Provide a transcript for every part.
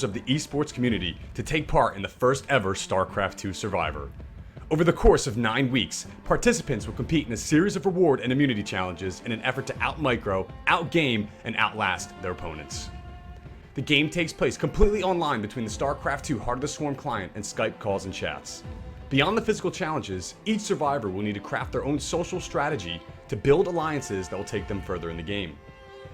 of the esports community to take part in the first ever Starcraft 2 Survivor. Over the course of 9 weeks, participants will compete in a series of reward and immunity challenges in an effort to out-micro, out-game, and outlast their opponents. The game takes place completely online between the Starcraft 2 Heart of the Swarm client and Skype calls and chats. Beyond the physical challenges, each survivor will need to craft their own social strategy to build alliances that will take them further in the game.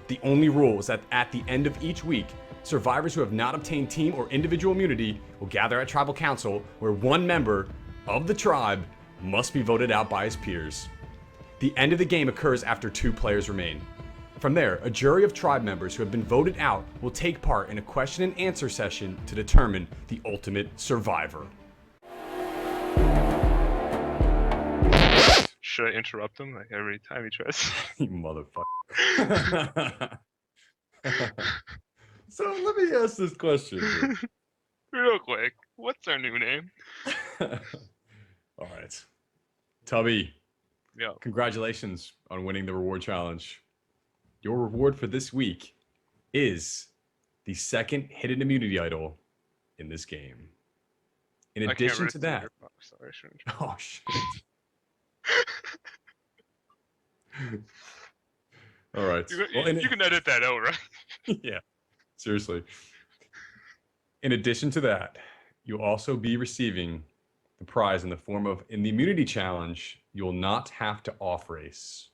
The only rule is that at the end of each week, survivors who have not obtained team or individual immunity will gather at Tribal Council, where one member of the tribe must be voted out by his peers. The end of the game occurs after 2 players remain. From there, a jury of tribe members who have been voted out will take part in a question and answer session to determine the ultimate survivor. Should I interrupt him like every time he tries? You motherfucker. So let me ask this question. Real quick, what's our new name? All right. Tubby, Yeah. congratulations on winning the reward challenge. Your reward for this week is the second hidden immunity idol in this game. In addition to that... Sorry, I shouldn't. Oh, shit. All right. You can edit that out, right? Yeah, seriously. In addition to that, you'll also be receiving the prize in the form of, in the immunity challenge, you will not have to off-race.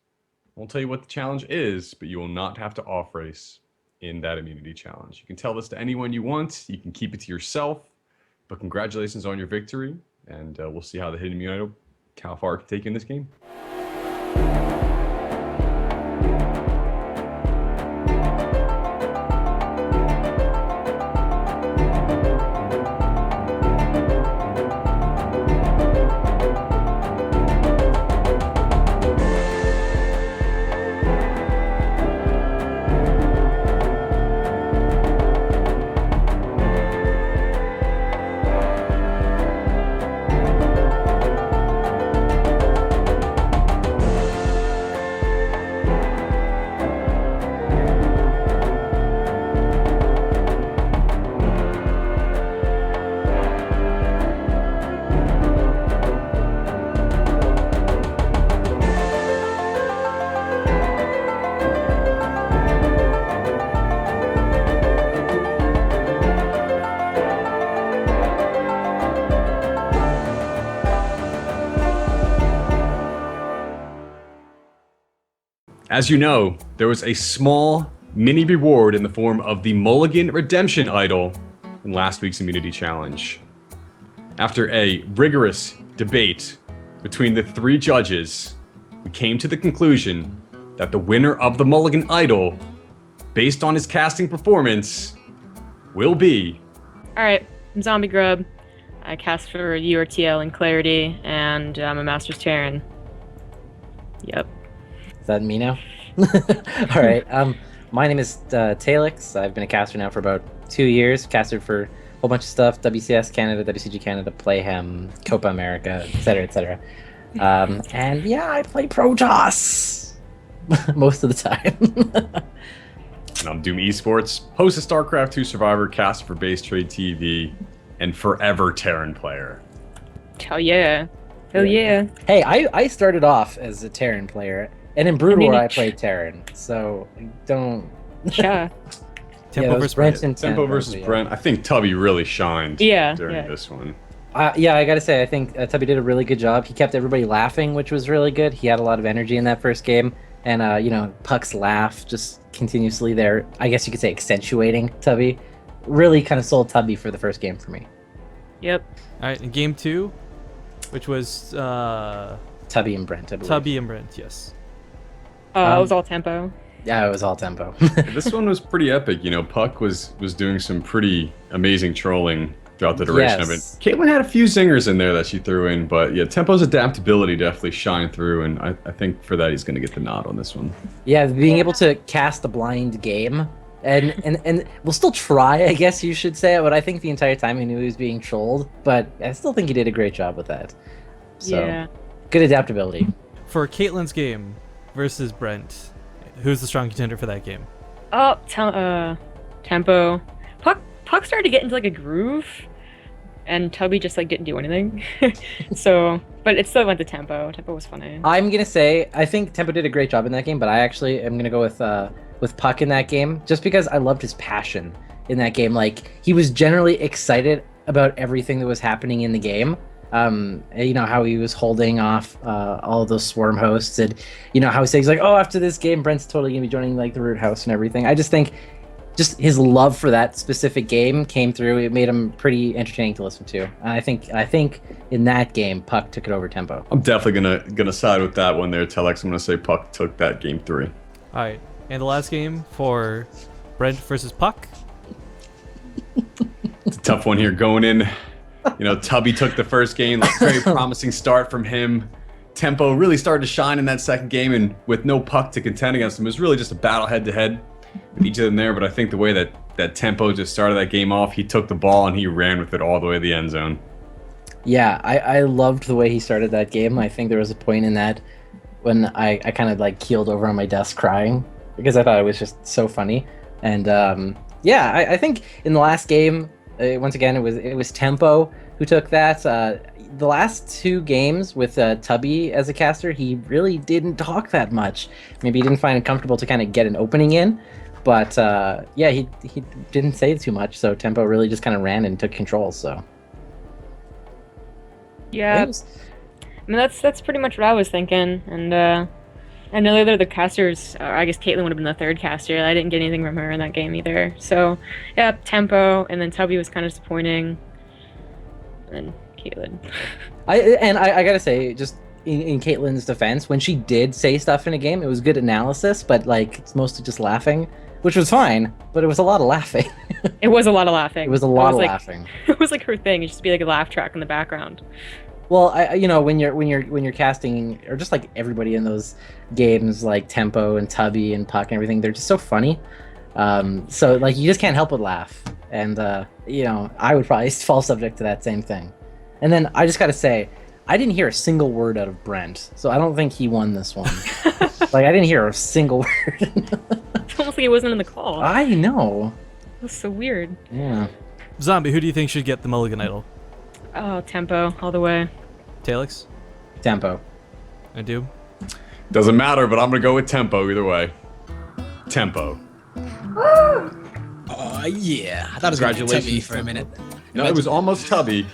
I won't tell you what the challenge is, but you will not have to off-race in that immunity challenge. You can tell this to anyone you want. You can keep it to yourself, but congratulations on your victory, and we'll see how the hidden immunity idol, how far it can take you in this game. As you know, there was a small mini reward in the form of the Mulligan Redemption Idol in last week's Immunity Challenge. After a rigorous debate between the 3 judges, we came to the conclusion that the winner of the Mulligan Idol, based on his casting performance, will be... Alright, I'm Zombie Grub. I cast for URTL and Clarity, and I'm a Master's Terran. Yep. Is that me now? All right. My name is Talix. I've been a caster now for about 2 years. Casted for a whole bunch of stuff: WCS Canada, WCG Canada, Playhem, Copa America, etc., etc. And yeah, I play Protoss most of the time. And I'm Doom Esports, host of Starcraft 2 Survivor, caster for Base Trade TV, and forever Terran player. Hell yeah. Hell yeah. Hey, I started off as a Terran player. And in Brood War, I played Terran, so don't... Yeah. Tempo versus Brent. Tempo versus Brent. I think Tubby really shined during this one. Yeah, I gotta say, I think Tubby did a really good job. He kept everybody laughing, which was really good. He had a lot of energy in that first game. And, you know, Puck's laugh just continuously there, I guess you could say accentuating Tubby. Really kind of sold Tubby for the first game for me. Yep. All right, in game 2, which was... Tubby and Brent, I believe. Tubby and Brent, yes. It was all tempo. Yeah, it was all tempo. This one was pretty epic. You know, Puck was doing some pretty amazing trolling throughout the duration of it. Kaitlyn had a few zingers in there that she threw in, but yeah, Tempo's adaptability definitely shined through, and I think for that he's going to get the nod on this one. Yeah, being able to cast a blind game, and we'll still try, I guess you should say it, but I think the entire time he knew he was being trolled, but I still think he did a great job with that. So, yeah. Good adaptability. For Kaitlyn's game versus Brent, who's the strong contender for that game? Oh, tempo. Puck Puck started to get into like a groove, and Tubby just like didn't do anything. So, but it still went to Tempo. Tempo was funny. I'm gonna say I think Tempo did a great job in that game, but I actually am gonna go with Puck in that game just because I loved his passion in that game. Like he was generally excited about everything that was happening in the game. You know how he was holding off all of those swarm hosts, and you know how he's like, oh, after this game, Brent's totally gonna be joining like the root house and everything. I just think just his love for that specific game came through. It made him pretty entertaining to listen to. And I think in that game, Puck took it over Tempo. I'm definitely gonna side with that one there, Telex. I'm gonna say Puck took that game 3. All right, and the last game for Brent versus Puck. It's a tough one here going in. You know, Tubby took the first game, like very promising start from him. Tempo really started to shine in that second game, and with no Puck to contend against him, it was really just a battle head-to-head with each of them there. But I think the way that Tempo just started that game off, he took the ball and he ran with it all the way to the end zone. Yeah, I loved the way he started that game. I think there was a point in that when I kind of like keeled over on my desk crying because I thought it was just so funny. And yeah, I think in the last game, once again, it was Tempo who took that. The last 2 games with Tubby as a caster, he really didn't talk that much. Maybe he didn't find it comfortable to kind of get an opening in. But yeah, he didn't say too much, so Tempo really just kind of ran and took control. So Yeah, I mean that's pretty much what I was thinking. And I know the other casters, or I guess Kaitlyn would have been the third caster. I didn't get anything from her in that game either. So yeah, Tempo, and then Tubby was kind of disappointing, and Kaitlyn. I gotta say, just in Kaitlyn's defense, when she did say stuff in a game, it was good analysis, but like it's mostly just laughing, which was fine, but it was a lot of laughing. It was a lot of laughing. It was a lot of like, laughing. It was like her thing. It just be like a laugh track in the background. Well, you know, when you're casting, or just like everybody in those games, like Tempo and Tubby and Puck and everything, they're just so funny. So like you just can't help but laugh, and you know, I would probably fall subject to that same thing. And then I just gotta say, I didn't hear a single word out of Brent, so I don't think he won this one. Like I didn't hear a single word. It's almost like he wasn't in the call. I know. It was so weird. Yeah. Zombie, who do you think should get the Mulligan Idol? Oh, Tempo all the way. Talix? Tempo. I do. Doesn't matter, but I'm gonna go with Tempo either way. Tempo. Oh yeah, I thought it was gonna be Tubby for a minute. No, it was almost Tubby.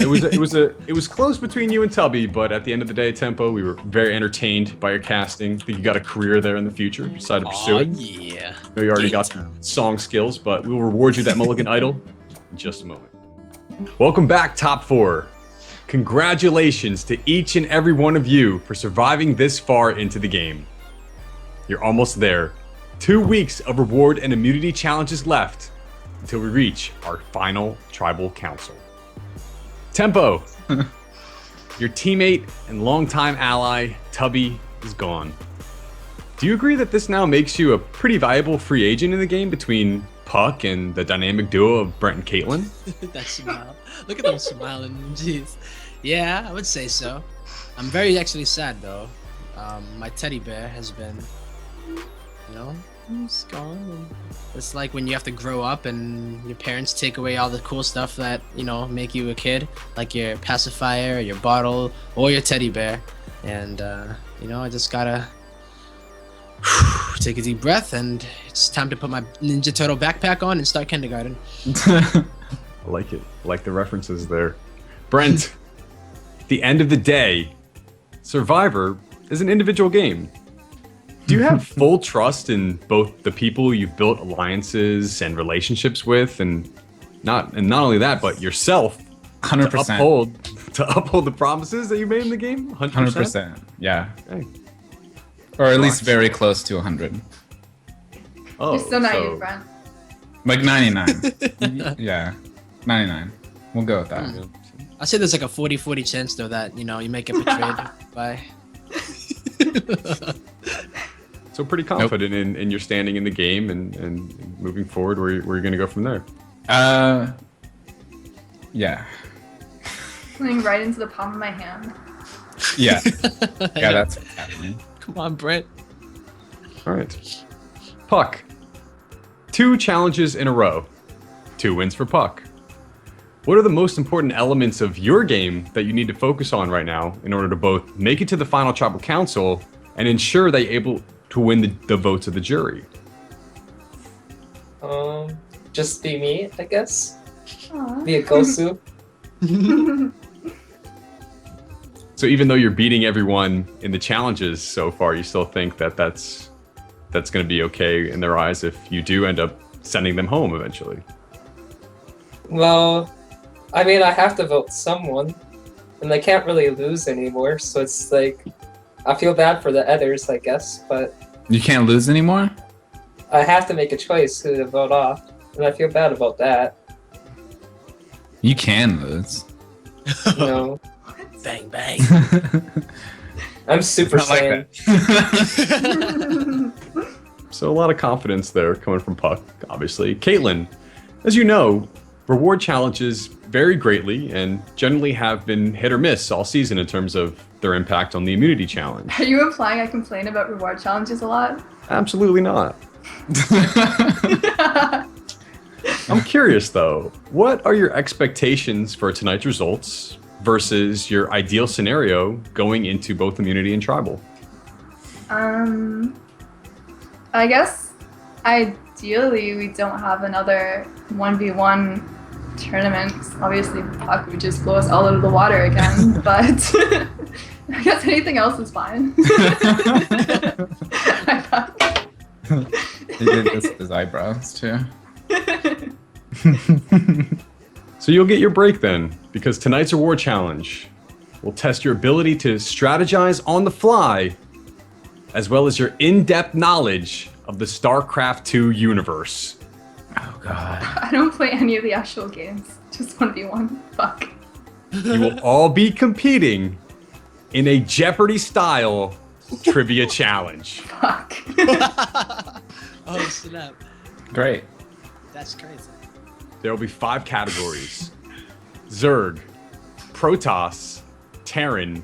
It was close between you and Tubby, but at the end of the day, Tempo, we were very entertained by your casting. I think you got a career there in the future. You decided to pursue Oh it. yeah. I know you already Game got time. song skills, but we will reward you that Mulligan Idol in just a moment. Welcome back, Top 4. Congratulations to each and every one of you for surviving this far into the game. You're almost there. 2 weeks of reward and immunity challenges left until we reach our final tribal council. Tempo, your teammate and longtime ally, Tubby, is gone. Do you agree that this now makes you a pretty valuable free agent in the game between Puck and the dynamic duo of Brent and Kaitlyn? That smile. Look at them smiling. Jeez. Yeah, I would say so. I'm very actually sad though. My teddy bear has been, you know, he's gone. And it's like when you have to grow up and your parents take away all the cool stuff that, you know, make you a kid, like your pacifier, your bottle, or your teddy bear. And, you know, I just gotta take a deep breath, and it's time to put my Ninja Turtle backpack on and start kindergarten. I like it. I like the references there. Brent, at the end of the day, Survivor is an individual game. Do you have full trust in both the people you've built alliances and relationships with, and not only that, but yourself 100%. to uphold the promises that you made in the game? 100%. Yeah. Okay. Or at least very close to 100. Oh, You're still not you, Brent. Like 99. Yeah. 99. We'll go with that. I'd say there's like a 40-40 chance though that, you know, you might get betrayed by... So pretty confident in your standing in the game and moving forward, where you're going to go from there. Yeah. Putting right into the palm of my hand. Yeah. Yeah, that's what's happening. Come on, Brent. All right. Puck. 2 challenges in a row. 2 wins for Puck. What are the most important elements of your game that you need to focus on right now in order to both make it to the final tribal council and ensure that you're able to win the votes of the jury? Just be me, I guess. Aw. Be a Gosu. So even though you're beating everyone in the challenges so far, you still think that that's going to be okay in their eyes if you do end up sending them home eventually? Well, I mean, I have to vote someone, and they can't really lose anymore, so it's like, I feel bad for the others, I guess, but You can't lose anymore? I have to make a choice who to vote off, and I feel bad about that. You can lose. You know, Bang bang. I'm Super Not like Saiyan. that. So a lot of confidence there coming from Puck, obviously. Kaitlyn, as you know, reward challenges vary greatly and generally have been hit or miss all season in terms of their impact on the immunity challenge. Are you implying I complain about reward challenges a lot? Absolutely not. I'm curious though, what are your expectations for tonight's results versus your ideal scenario going into both immunity and tribal? I guess ideally we don't have another 1v1 tournament. Obviously, Puck would just blow us all out of the water again, but I guess anything else is fine. He did this with his eyebrows too. So you'll get your break then, because tonight's reward challenge will test your ability to strategize on the fly, as well as your in-depth knowledge of the Starcraft 2 universe. Oh god. I don't play any of the actual games, just 1v1. Fuck. You will all be competing in a Jeopardy-style trivia challenge. Fuck. Oh snap. Great. That's crazy. There will be 5 categories: Zerg, Protoss, Terran,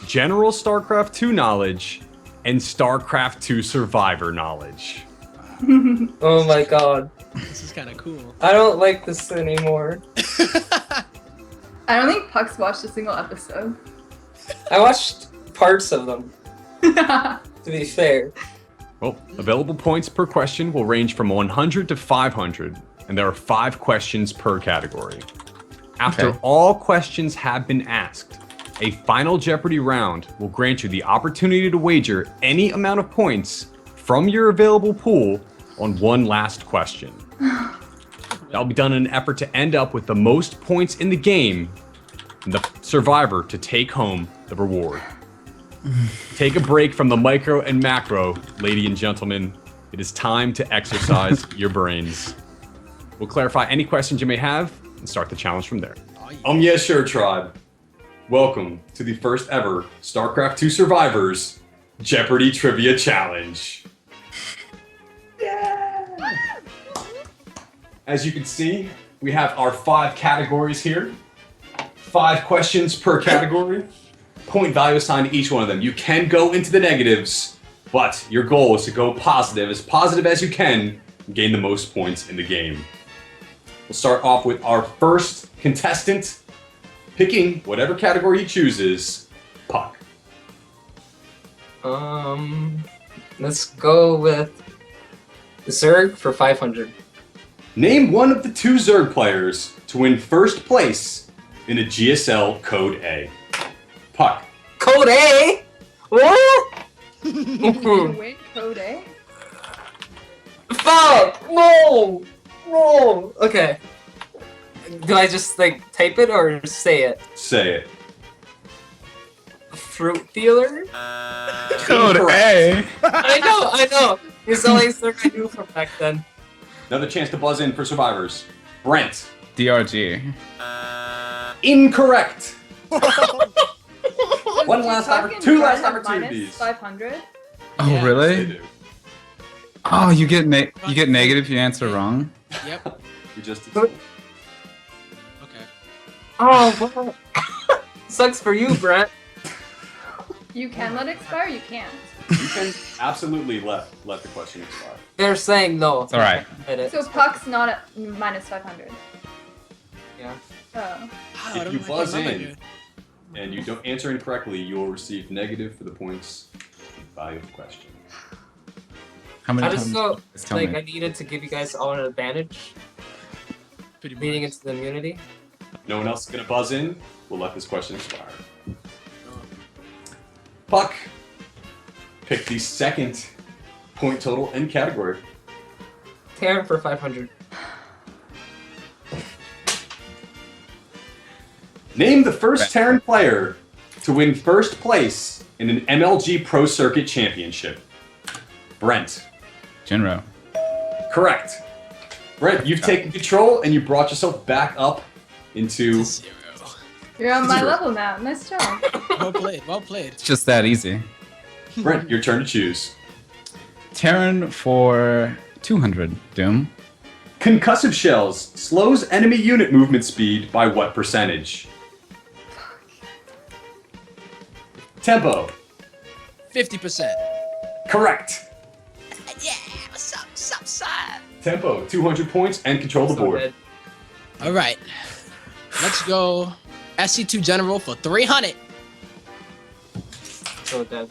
General Starcraft 2 knowledge, and Starcraft 2 Survivor knowledge. Oh my god. This is kind of cool. I don't like this anymore. I don't think Puck's watched a single episode. I watched parts of them, to be fair. Well, available points per question will range from 100 to 500, and there are 5 questions per category. After Okay. all questions have been asked, a final Jeopardy round will grant you the opportunity to wager any amount of points from your available pool on one last question. That'll be done in an effort to end up with the most points in the game and the survivor to take home the reward. Take a break from the micro and macro, ladies and gentlemen. It is time to exercise your brains. We'll clarify any questions you may have and start the challenge from there. Oh, yeah. Yeah, sure, tribe. Welcome to the first ever StarCraft 2 Survivors Jeopardy Trivia Challenge. As you can see, we have our 5 categories here. 5 questions per category. Point value assigned to each one of them. You can go into the negatives, but your goal is to go positive as you can, and gain the most points in the game. We'll start off with our first contestant, picking whatever category he chooses, Puck. Let's go with Zerg for 500. Name one of the 2 Zerg players to win first place in a GSL Code A. Puck. Code A? What? Wait, code A? Fuck! No! No! Okay. Do I just like type it or say it? Say it. Fruit dealer? Code A. I know! It's the only thing I knew from back then. Another chance to buzz in for survivors. Brent. DRG. Incorrect. One Does last Puck and 2 Brent last have opportunities. minus 500? Oh Yeah. They really? do. Oh, you get negative if you answer wrong. Yep. We just Okay. Oh, what? Sucks for you, Brent. You can let it expire, you can't. You can absolutely let the question expire. They're saying no. It's all right. So Puck's not at minus 500. Yeah. Oh. If you buzz in and you don't answer incorrectly, you will receive negative for the points value of the question. How many I just times? felt Just tell like me. I needed to give you guys all an advantage Pretty much. leading into the immunity. No one else is going to buzz in. We'll let this question expire. Puck, pick the second point total and category. Terran for 500. Name the first Terran player to win first place in an MLG Pro Circuit Championship. Brent. Jinro. Correct. Brent, you've taken control and you brought yourself back up into... 0. You're on my 0. level now. Nice job. Well played. Well played. It's just that easy. Brent, your turn to choose. Terran for 200. Doom. Concussive shells slows enemy unit movement speed by what percentage? Tempo. 50%. Correct. Yeah, what's up, son? Tempo, 200 points and control the So board. dead. All right, let's go. SC2 General for 300. So dead.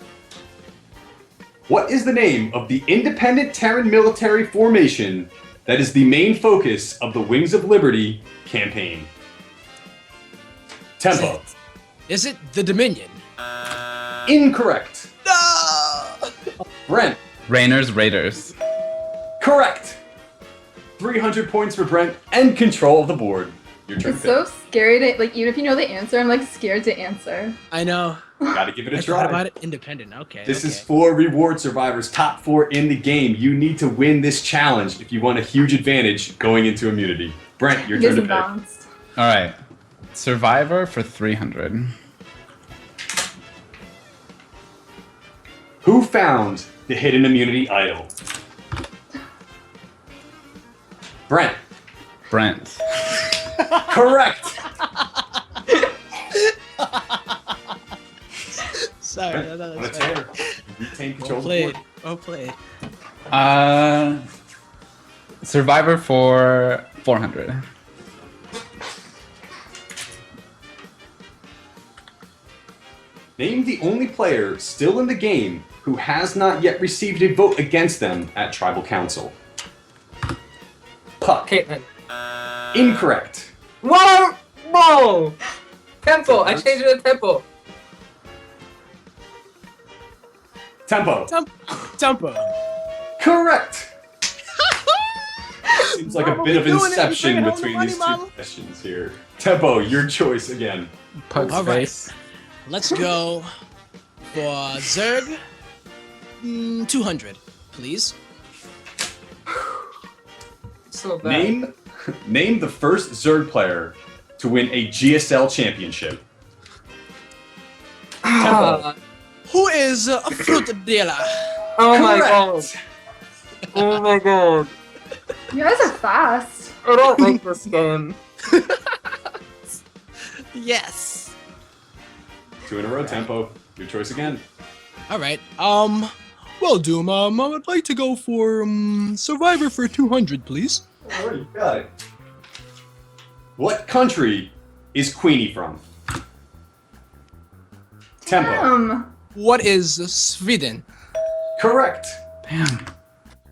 What is the name of the independent Terran military formation that is the main focus of the Wings of Liberty campaign? Tempo. Is it the Dominion? Incorrect. No. Brent. Rainers Raiders. Correct. 300 points for Brent and control of the board. Your turn. It's so scary to, like, even if you know the answer, I'm, like, scared to answer. I know. Gotta give it a I try. thought about it. Independent. Okay. This okay. is for Reward Survivors, top 4 in the game. You need to win this challenge if you want a huge advantage going into immunity. Brent, your turn to pick. Balanced. All right. Survivor for 300. Who found the hidden immunity idol? Brent. Brent. Correct. Sorry. Brent, No, on a that's fine. tear. You retain control Well of the played. board. Well played. Survivor for 400. Name the only player still in the game who has not yet received a vote against them at Tribal Council. Puck. Kaitlyn. Incorrect. Whoa! Whoa! Tempo. I changed it to tempo. Tempo. Tempo. Correct. Seems like a Mama, bit we of doing it. We inception bringing home the between money, these Mama. two questions here. Tempo, your choice again. Pug's All right. face. Let's go for Zerg. 200, please. So bad. Name the first Zerg player to win a GSL championship. Ah, Who is a Frutadilla? oh my Correct. god. Oh my god. You guys are fast. I don't like this game. Yes. 2 in a row, Tempo. Your choice again. All right. Well, Doom. I would like to go for Survivor for 200, please. Oh, you got it. What country is Queenie from? Tempo. What is Sweden? Correct. Damn.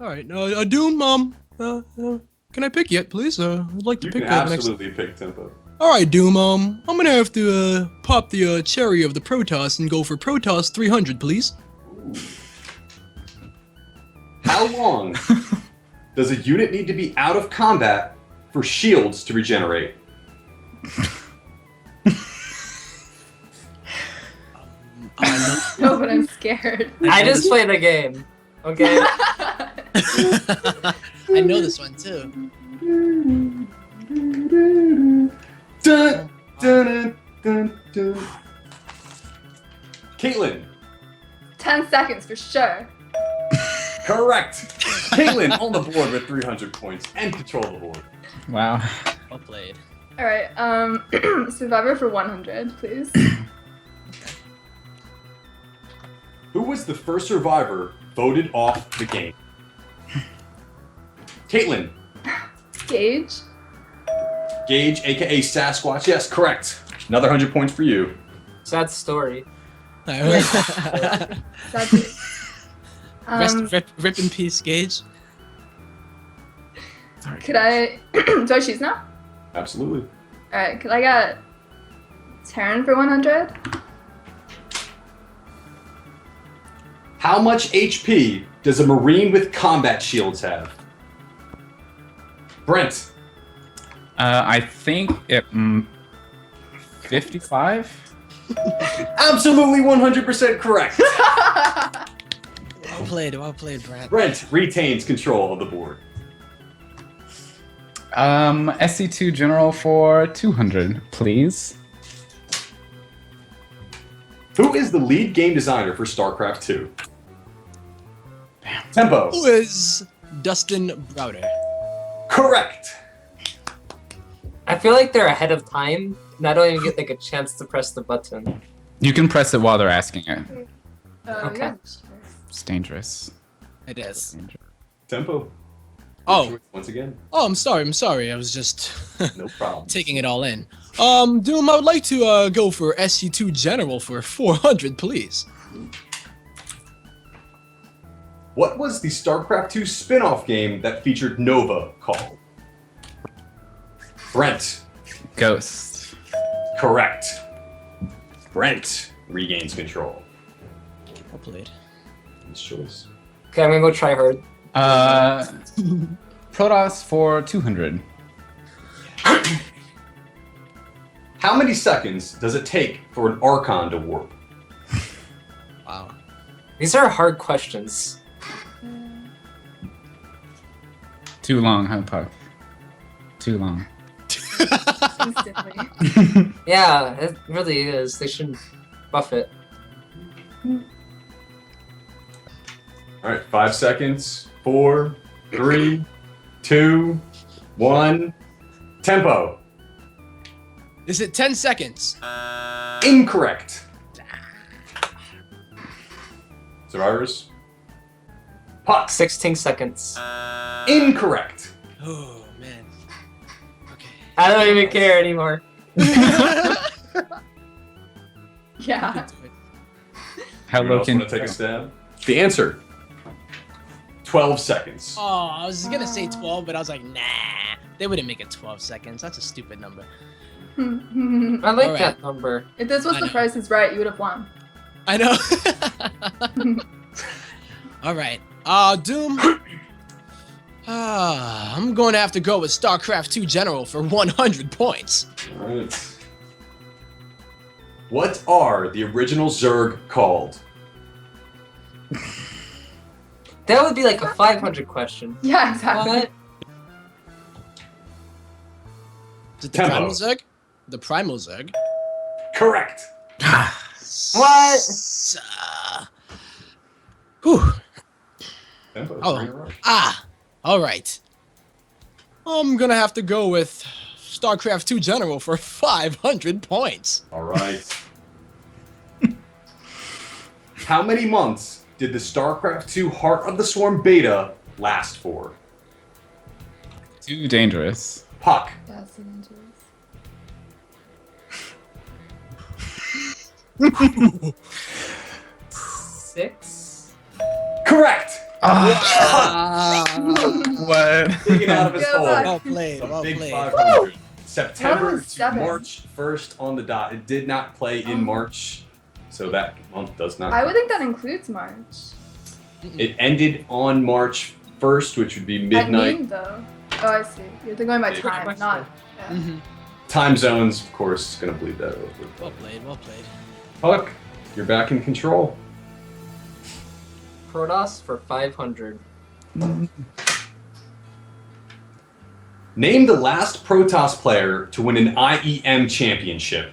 All right. Doom. Can I pick yet, please? I'd like to You pick can that next. absolutely pick Tempo. All right, Doom. I'm gonna have to pop the cherry of the Protoss and go for Protoss 300, please. How long does a unit need to be out of combat for shields to regenerate? No, but I'm scared. I just play the game. Okay? I know this one too. Dun, dun, dun, dun. Kaitlyn. 10 seconds for sure. Correct. Kaitlyn on the board with 300 points and control the board. Wow. Well played. All right. Survivor for 100, please. Who was the first survivor voted off the game? Kaitlyn. Gage. Gage, aka Sasquatch. Yes, correct. Another 100 points for you. Sad story. Sadly. Rip in peace, Gage. Could I? Do I choose now? Absolutely. All right. Could I get Taryn for 100? How much HP does a Marine with combat shields have? Brent. I think it 55. Absolutely 100% correct. Well played, Brent. Brent retains control of the board. SC2 General for 200, please. Who is the lead game designer for Starcraft 2? Tempo. Who is Dustin Browder? Correct. I feel like they're ahead of time, and I don't even get like a chance to press the button. You can press it while they're asking it. Okay. Yeah. It's dangerous. It is. Tempo. Oh. Once again. Oh, I'm sorry. I was just No problem. taking it all in. Doom, I would like to go for SC2 General for 400, please. What was the StarCraft 2 spin-off game that featured Nova called? Brent. Ghost. Correct. Brent regains control. Well played. His choice. Okay, I'm gonna go try hard. Protoss for 200. How many seconds does it take for an Archon to warp? Wow. These are hard questions. Too long, huh, Puck? Too long. Instantly. Yeah, it really is. They should buff it. All right, 5 seconds. 4, 3, 2, 1. Tempo. Is it 10 seconds? Incorrect. Survivors. Puck. 16 seconds. Incorrect. Oh, man. Okay. I don't even care anymore. Yeah. How Anyone low else can want to take a stab? The answer. 12 seconds. Oh, I was gonna say 12, but I was like, nah. They wouldn't make it 12 seconds. That's a stupid number. I like Alright. that number. If this was I The know. Price is Right, you would have won. I know. All right. Doom. I'm going to have to go with StarCraft 2 General for 100 points. All right. What are the original Zerg called? That would be like a 500 question. Yeah, exactly. What? Is it the Tempo. Primal Zerg? The Primal Zerg. Correct. What? Whew. Tempo. Oh. bring it around. All right. I'm gonna have to go with StarCraft 2 General for 500 points. All right. How many months did the StarCraft 2 Heart of the Swarm beta last for? too dangerous. Puck. That's the dangerous. Six? Correct. What? Digging out of his Go hole. back. Well played. A Well big played. 500. September That was to 7. March 1st on the dot. It did not play in March, so that month does not. I would think that includes March. It ended on March 1st, which would be At midnight. noon, though. Oh, I see. You're going by Yeah. time, not. Yeah. Mhm. Time zones, of course, is going to bleed that over. Well played. Well played. Puck, you're back in control. Protoss for 500. Name the last Protoss player to win an IEM championship.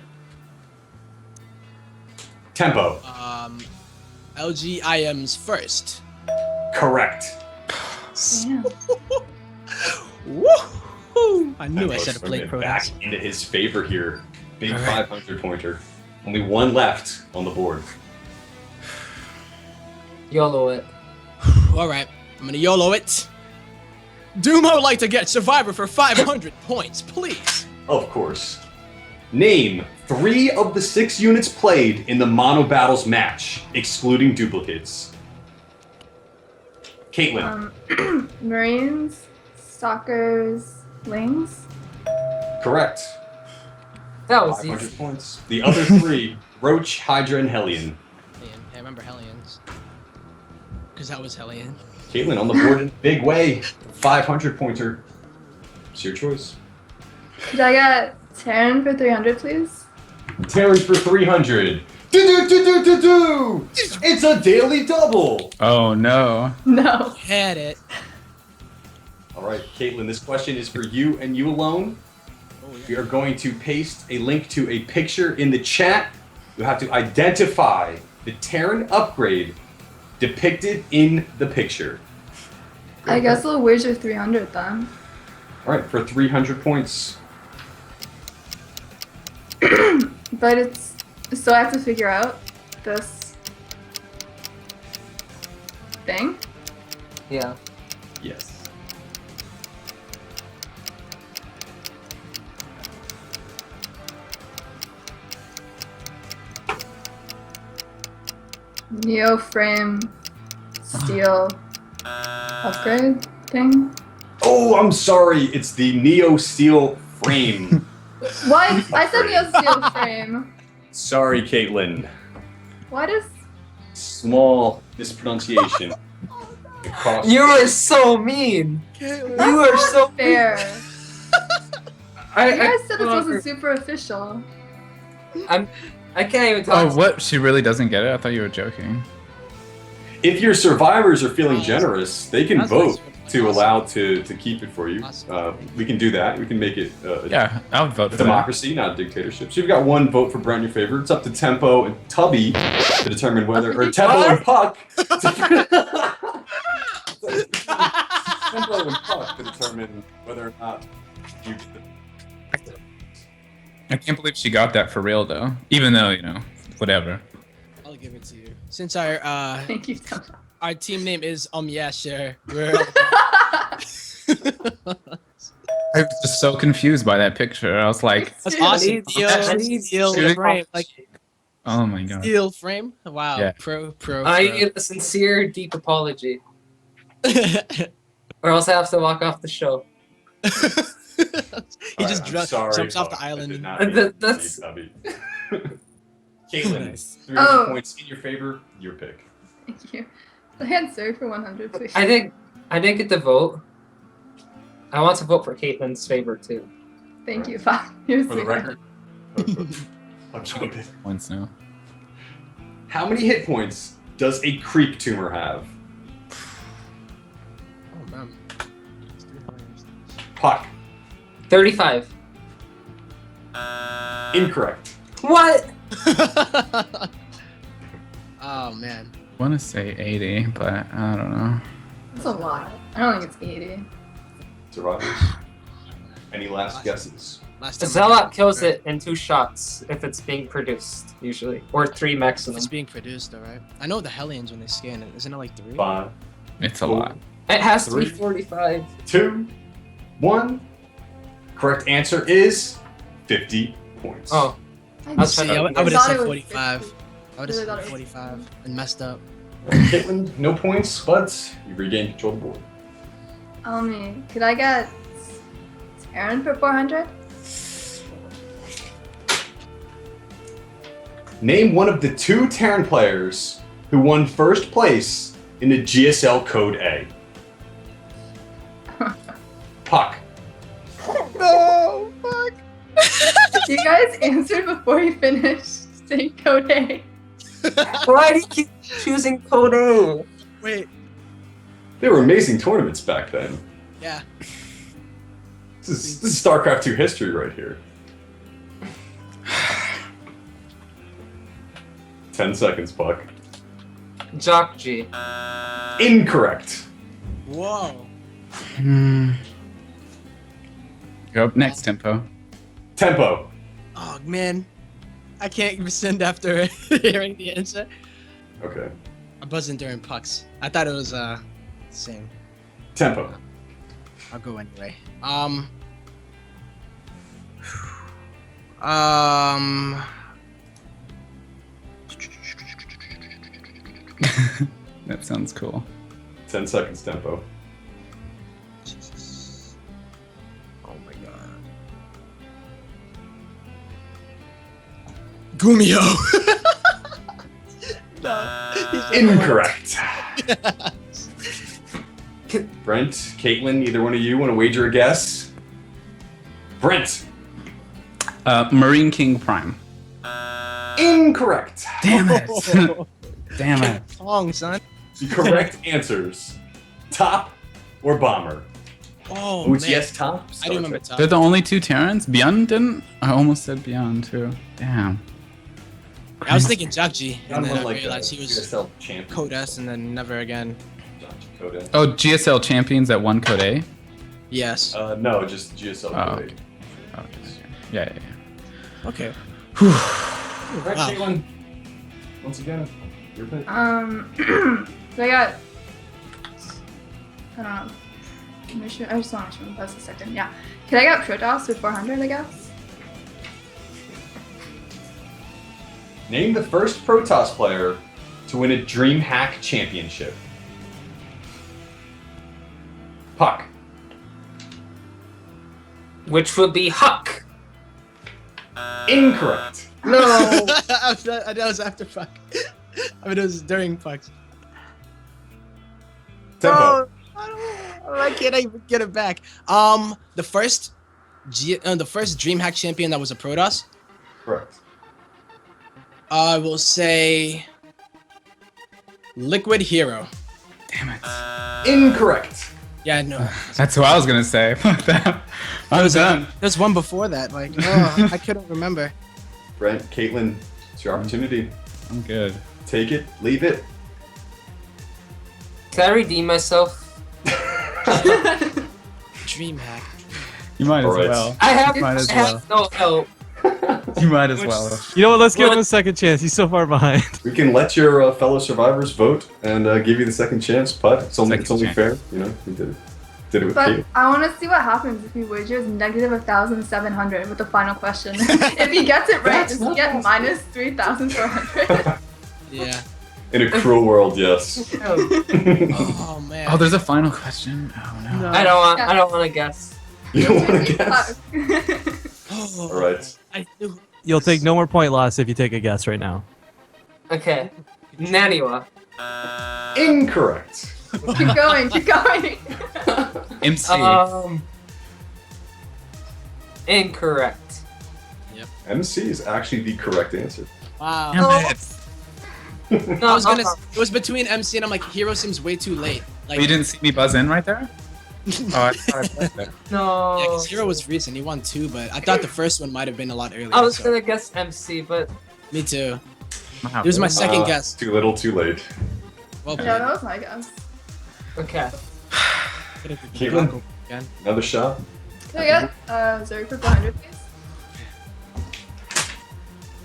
Tempo. LGIM's first. Correct. Damn. Woohoo! I knew I Tempo's should have played swinging back Protoss. into his favor here. Big All right. 500 pointer. Only one left on the board. YOLO it. All right, I'm gonna YOLO it. Dumo would like to get Survivor for 500 points, please. Of course. Name 3 of the 6 units played in the mono battles match, excluding duplicates. Kaitlyn. Marines, Stalkers, Lings. Correct. That was 500 easy. points. The other 3, Roach, Hydra, and Hellion. I remember Hellions. Because that was Hellion. Kaitlyn on the board in a big way. 500 pointer. It's your choice. Could I get Terran for 300, please? Terran for 300. Do-do-do-do-do-do! It's a daily double! Oh no. No. Had it. All right, Kaitlyn, this question is for you and you alone. We are going to paste a link to a picture in the chat. You have to identify the Terran upgrade depicted in the picture. I guess I'll wager 300 then. All right, for 300 points. But it's... So I have to figure out this... thing? Yeah. Yes. Neo frame steel upgrade thing? Oh, I'm sorry. It's the Neo Steel frame. Why? I said Neo steel frame. Sorry, Kaitlyn. Why does... Small mispronunciation. It cost- You are so mean. You are so fair? I You guys said this no wasn't longer- super official. I can't even talk. Oh, what? She really doesn't get it? I thought you were joking. If your survivors are feeling generous, they can That's vote nice. to allow to keep it for you. Awesome. We can do that. We can make it Yeah, I would vote a for that. democracy, not a dictatorship. So you've got 1 vote for Brent in your favor. It's up to Tempo and Tubby to determine whether, or Tempo and Puck. Tempo and Puck to determine whether or not you get the. I can't believe she got that for real though. Even though, you know, whatever. I'll give it to you. Since our Thank you so much. our team name is yeah, sure. We're I was just so confused by that picture. I was like, That's Yeah, awesome. I need Steel shooting frame, like oh my god. steel frame. Wow. Yeah. Pro. I need a sincere, deep apology, or else I have to walk off the show. He just Alright, I'm sorry, jumps off the Puck. I island. did not Uh, mean that- to that's- say Tubby. Kaitlyn, Nice. 300 Oh. points in your favor. Your pick. Thank you. The answer for 100, please. I didn't get to vote. I want to vote for Caitlin's favor too. Thank you. Fine. Here's For the 300. record. I'll jump in. Once now. How many hit points does a creep tumor have? Oh man. Puck. 35. Incorrect. What? Oh man. I want to say 80, but I don't know. That's a lot. I don't think it's 80. Survivors. Any last guesses? Last The time I Zealot checked, kills it in 2 shots if it's being produced, usually. Or 3 If maximum. it's being produced, alright. I know the Hellions when they scan it. Isn't it like 3? 5, It's a lot. It has to be 3. 45. 2, 1. Correct answer is 50 points. Oh, I was See, trying to- I would have thought said it was 45. 50. I would have Really said thought it was 45 and messed up. Kaitlyn, no points, but you regain control of the board. Could I get Terran for 400? Name one of the 2 Terran players who won first place in the GSL Code A. Puck. No, fuck. You guys answered before you finished saying code A. why do you keep choosing Code A? Wait. They were amazing tournaments back then. Yeah. This is Starcraft 2 history right here. 10 seconds, Puck. Jock G. Incorrect. Whoa. Go up next, Tempo. Tempo. Oh man. I can't rescind after hearing the answer. Okay. buzzing during pucks. I thought it was same. Tempo. I'll go anyway. That sounds cool. 10 seconds, Tempo. Jesus. Oh my god. Gumio. No. Incorrect. Brent, Kaitlyn, either one of you want to wager a guess? Brent. Marine King Prime. Incorrect. Damn it. Damn it. Long, son. The correct answers: Top or Bomber. Oh, Who's man. yes, Top? I do remember Top. They're the only two Terrans? Beyond didn't? I almost said Beyond too. Damn. I was thinking Jakji, and Got then one I like realized he was GSL champion. Code S, and then never again. Code A. Oh, GSL champions at one code A? Yes. No, just GSL Oh. Code Oh, yeah. Okay. A. Right, Wow. Kaitlyn. Once again, your pick. So I got. I don't know. I just want to pause a second. Yeah. Can I get Protoss with 400, I guess? Name the first Protoss player to win a DreamHack championship. Puck. Which would be Huck. Incorrect. No! That was after puck. I mean, it was during pucks. Tempo. I can't even get it back. The first DreamHack champion that was a Protoss, Correct. I will say Liquid Hero. Damn it. Incorrect. Yeah, no. That's what I was gonna say. I was done. There's one before that. Like, oh, I couldn't remember. Brent, Kaitlyn, it's your opportunity. I'm good. Take it, leave it. Can I redeem myself? DreamHack. You might as Alright. well. I have, Might as I have no help. You might as well. You know what? Let's give him a second chance. He's so far behind. We can let your fellow survivors vote and give you the second chance, Putt. It's only Second fair, you know. We did it with But Kaitlyn. I want to see what happens if he wagers negative 1,700 with the final question. If he gets it right, does he get minus 3,400? Yeah. In a cruel world, yes. Oh man. Oh, there's a final question. Oh no. I don't want to guess. You don't want to guess? Oh, Alright. I knew. You'll take no more point loss if you take a guess right now. Okay. Naniwa. Incorrect. Keep going, keep going. MC. Incorrect. MC is actually the correct answer. Wow. Damn it. No, I was gonna. It was between MC and I'm like, Hero seems way too late. Like, You didn't see me buzz in right there? Oh, I thought I buzzed there. No. yeah, because Hero was recent. He won 2, but I thought the first one might have been a lot earlier. I was so- gonna guess MC, but Me too. Wow, It was my really? second guess. Too little, too late. Well Yeah, played. that was my guess. okay. Kaitlyn, Again. another shot. Can I get Zerg for 400, please?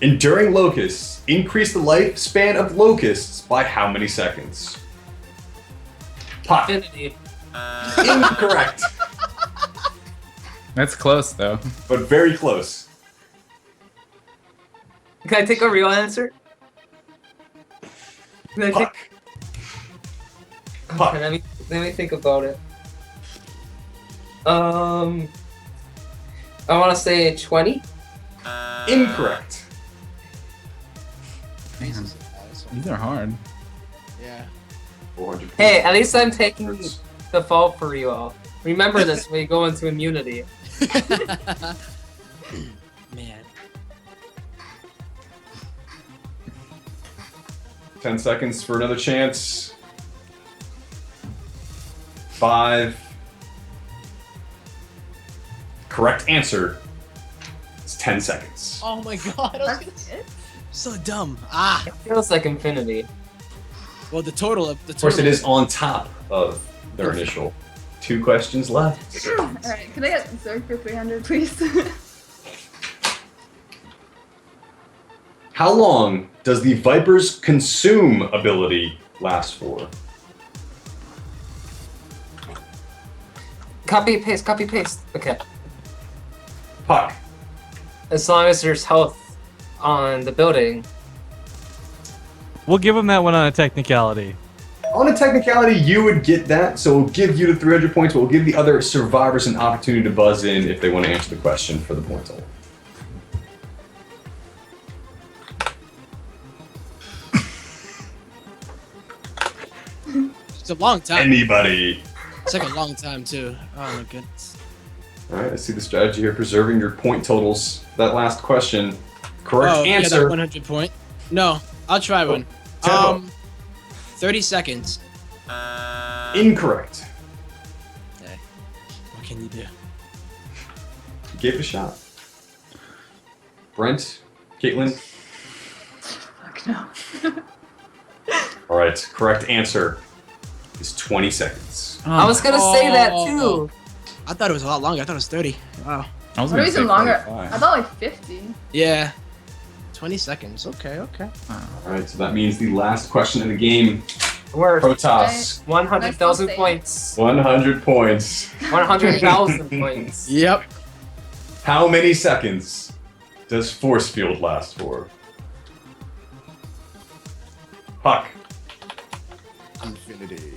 Enduring locusts increase the lifespan of locusts by how many seconds? Puck. Infinity. Incorrect, That's close though. but very close. Can I take a real answer? Can I take... Puck. Puck. Okay, let me think about it. I want to say 20. Incorrect. Man, these are hard. Yeah. 400 Hey, at least I'm taking the fall for you all. Remember this when you go into immunity. Man. 10 seconds for another chance. 5. Correct answer is 10 seconds. Oh my god. I was gonna That's it? so dumb. Ah. It feels like infinity. Well, the total. Of course, it is on top of their initial 2 questions left. Alright, can I get Zerg for 300, please? How long does the Viper's consume ability last for? Copy paste. Copy paste. Okay. Puck. As long as there's health on the building. We'll give him that one on a technicality. On a technicality, you would get that, so we'll give you the 300 points, but we'll give the other survivors an opportunity to buzz in if they want to answer the question for the point total. It's a long time. Anybody? It's like a long time too. Oh my goodness. All right, I see the strategy here, preserving your point totals. That last question, correct Yeah, answer. that 100 point. No, I'll try one. Tempo. 30 seconds. Incorrect. Hey, what can you do? You gave it a shot. Brent, Kaitlyn. Fuck no. All right, correct answer is 20 seconds. I was gonna say that Oh. too. I thought it was a lot longer. I thought it was 30. Wow. I was What gonna even say longer? 45. I thought like 50. Yeah. 20 seconds. Okay, okay. All right, so that means the last question in the game. Worth Protoss, 100,000 Nice points. 100 points. 100,000 points. Yep. How many seconds does force field last for? Puck. Infinity.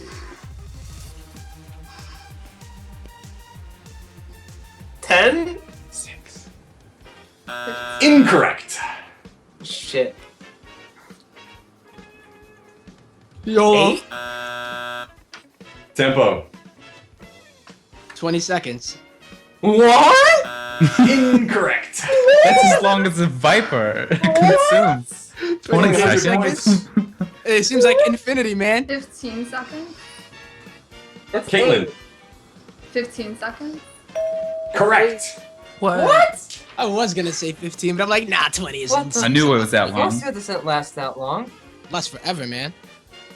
Ten? Incorrect. Shit. YOLO. 8? Tempo. 20 seconds. What? Incorrect. That's as long as a Viper consumes. 20 100 seconds. It seems like infinity, man. 15 seconds? That's Kaitlyn. 8. 15 seconds? Correct. What? I was gonna say 15, but I'm like, nah, 20 is What insane. I knew it was that long. Force field doesn't last that long. Lasts forever, man.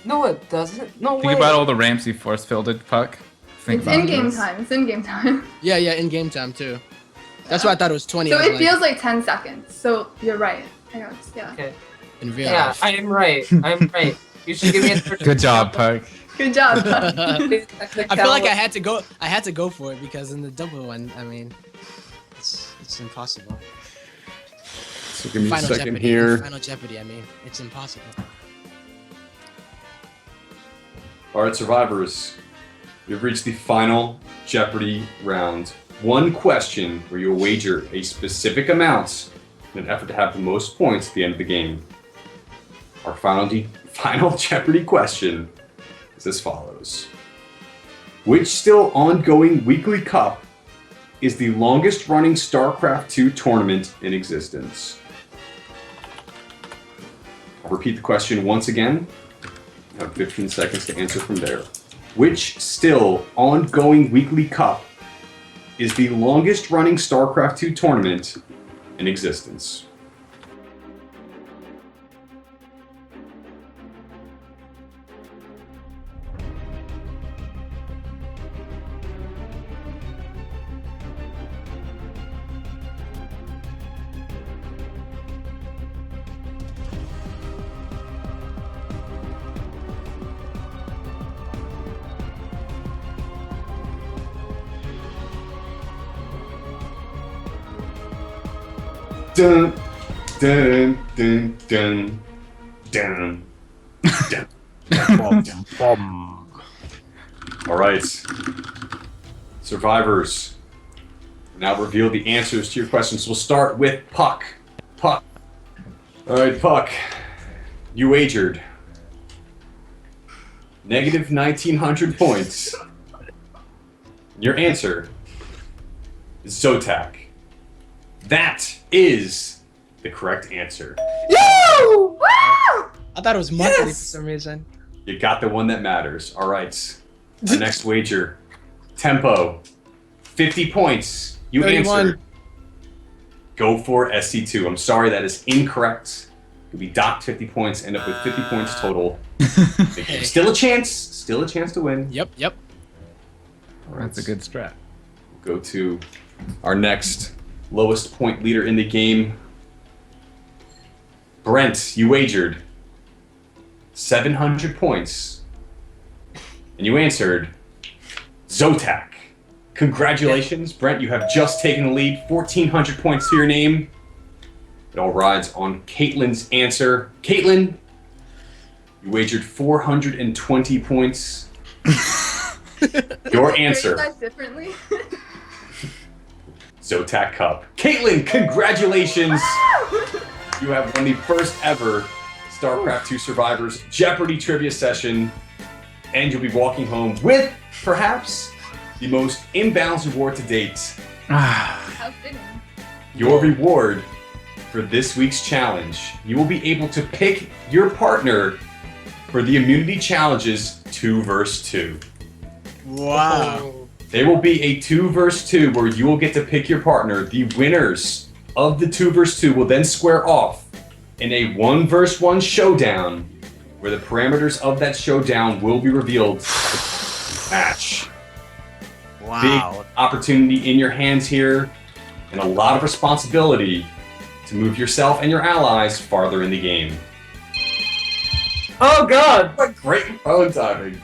No, it doesn't. No way. Think about all the ramps you force fielded, Puck. Think It's about in-game this. time. It's in-game time. Yeah, in game time too. That's why I thought it was 20. So I was it like, feels like 10 seconds. So you're right. I guess, yeah. Okay. in real Yeah, life. I am right. I'm right. You should give me a Good job, Puck. Good job. I feel like I had to go. I had to go for it because in the double one, I mean, it's impossible. So give me Final a second Jeopardy. here. Final Jeopardy. I mean, it's impossible. All right, survivors. We've reached the final Jeopardy round. One question where you'll wager a specific amount in an effort to have the most points at the end of the game. Our final Jeopardy question is as follows. Which still ongoing weekly cup is the longest running StarCraft 2 tournament in existence? I'll repeat the question once again. You have 15 seconds to answer from there. Which still ongoing weekly cup is the longest running StarCraft 2 tournament in existence? Dun, dun, dun, dun, dun, dun. All right. Survivors, now reveal the answers to your questions. We'll start with Puck. Puck. All right, Puck. You wagered negative 1,900 points. Your answer is Zotac. That is the correct answer. Woo! Woo! I thought it was monthly Yes! for some reason. You got the one that matters. All right. Our next wager. Tempo. 50 points. You 31. answered. Go for SC2. I'm sorry, that is incorrect. You'll be docked 50 points, end up with 50 points total. Still a chance. Still a chance to win. Yep. All right. That's a good strat. Go to our next lowest point leader in the game. Brent, you wagered 700 points. And you answered Zotac. Congratulations, Brent. You have just taken the lead. 1,400 points to your name. It all rides on Kaitlyn's answer. Kaitlyn, you wagered 420 points. Your Rate answer. that differently. Zotac Cup. Kaitlyn, congratulations! You have won the first ever Starcraft 2 Survivors Jeopardy trivia session, and you'll be walking home with, perhaps, the most imbalanced reward to date. How fitting. Your reward for this week's challenge. You will be able to pick your partner for the Immunity Challenges 2 vs 2. Wow. There will be a 2 vs 2 where you will get to pick your partner. The winners of the 2 vs 2 will then square off in a 1 vs 1 showdown where the parameters of that showdown will be revealed at the match. Wow. Big opportunity in your hands here and a lot of responsibility to move yourself and your allies farther in the game. Oh god! What great phone timing.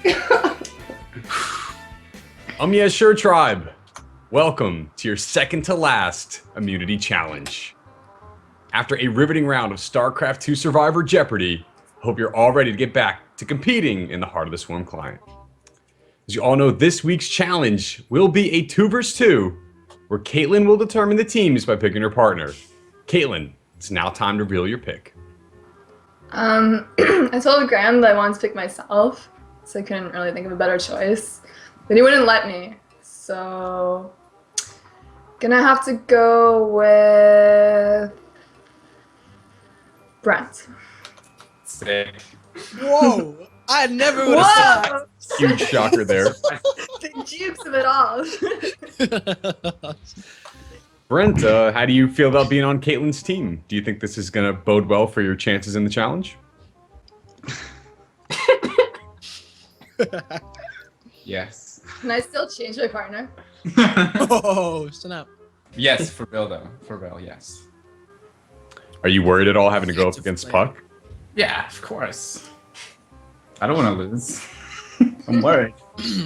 Yeah, sure, tribe. Welcome to your second to last Immunity Challenge. After a riveting round of StarCraft 2 Survivor Jeopardy, hope you're all ready to get back to competing in the Heart of the Swarm client. As you all know, this week's challenge will be a 2 vs 2, where Kaitlyn will determine the teams by picking her partner. Kaitlyn, it's now time to reveal your pick. I told Graham that I wanted to pick myself, so I couldn't really think of a better choice. But he wouldn't let me, so gonna have to go with Brent. Sick. Whoa! I never would have Whoa! Huge shocker there. The jukes of it all. Brent, how do you feel about being on Kaitlyn's team? Do you think this is going to bode well for your chances in the challenge? Yes. Can I still change my partner? Oh, snap. Yes, for real though. For real, yes. Are you worried at all having to go up against Puck? Yeah, of course. I don't want to lose. I'm worried.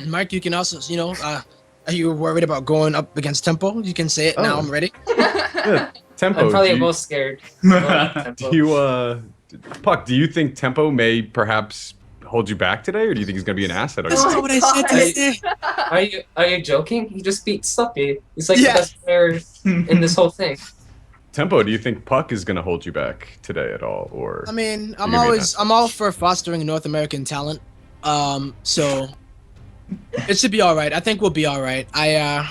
Mark, you can also, are you worried about going up against Tempo? You can say it now. Oh. I'm ready. Yeah. Tempo, I'm probably do you, most scared. Tempo. do you, Puck, do you think Tempo may perhaps hold you back today, or do you think he's going to be an asset? That's not what I said today. Are you joking? He just beat Stuppy. He's like Yeah. the best player in this whole thing. Tempo, do you think Puck is going to hold you back today at all, or? I mean, You're gonna be an I'm all for fostering North American talent. So it should be all right. I think we'll be all right. I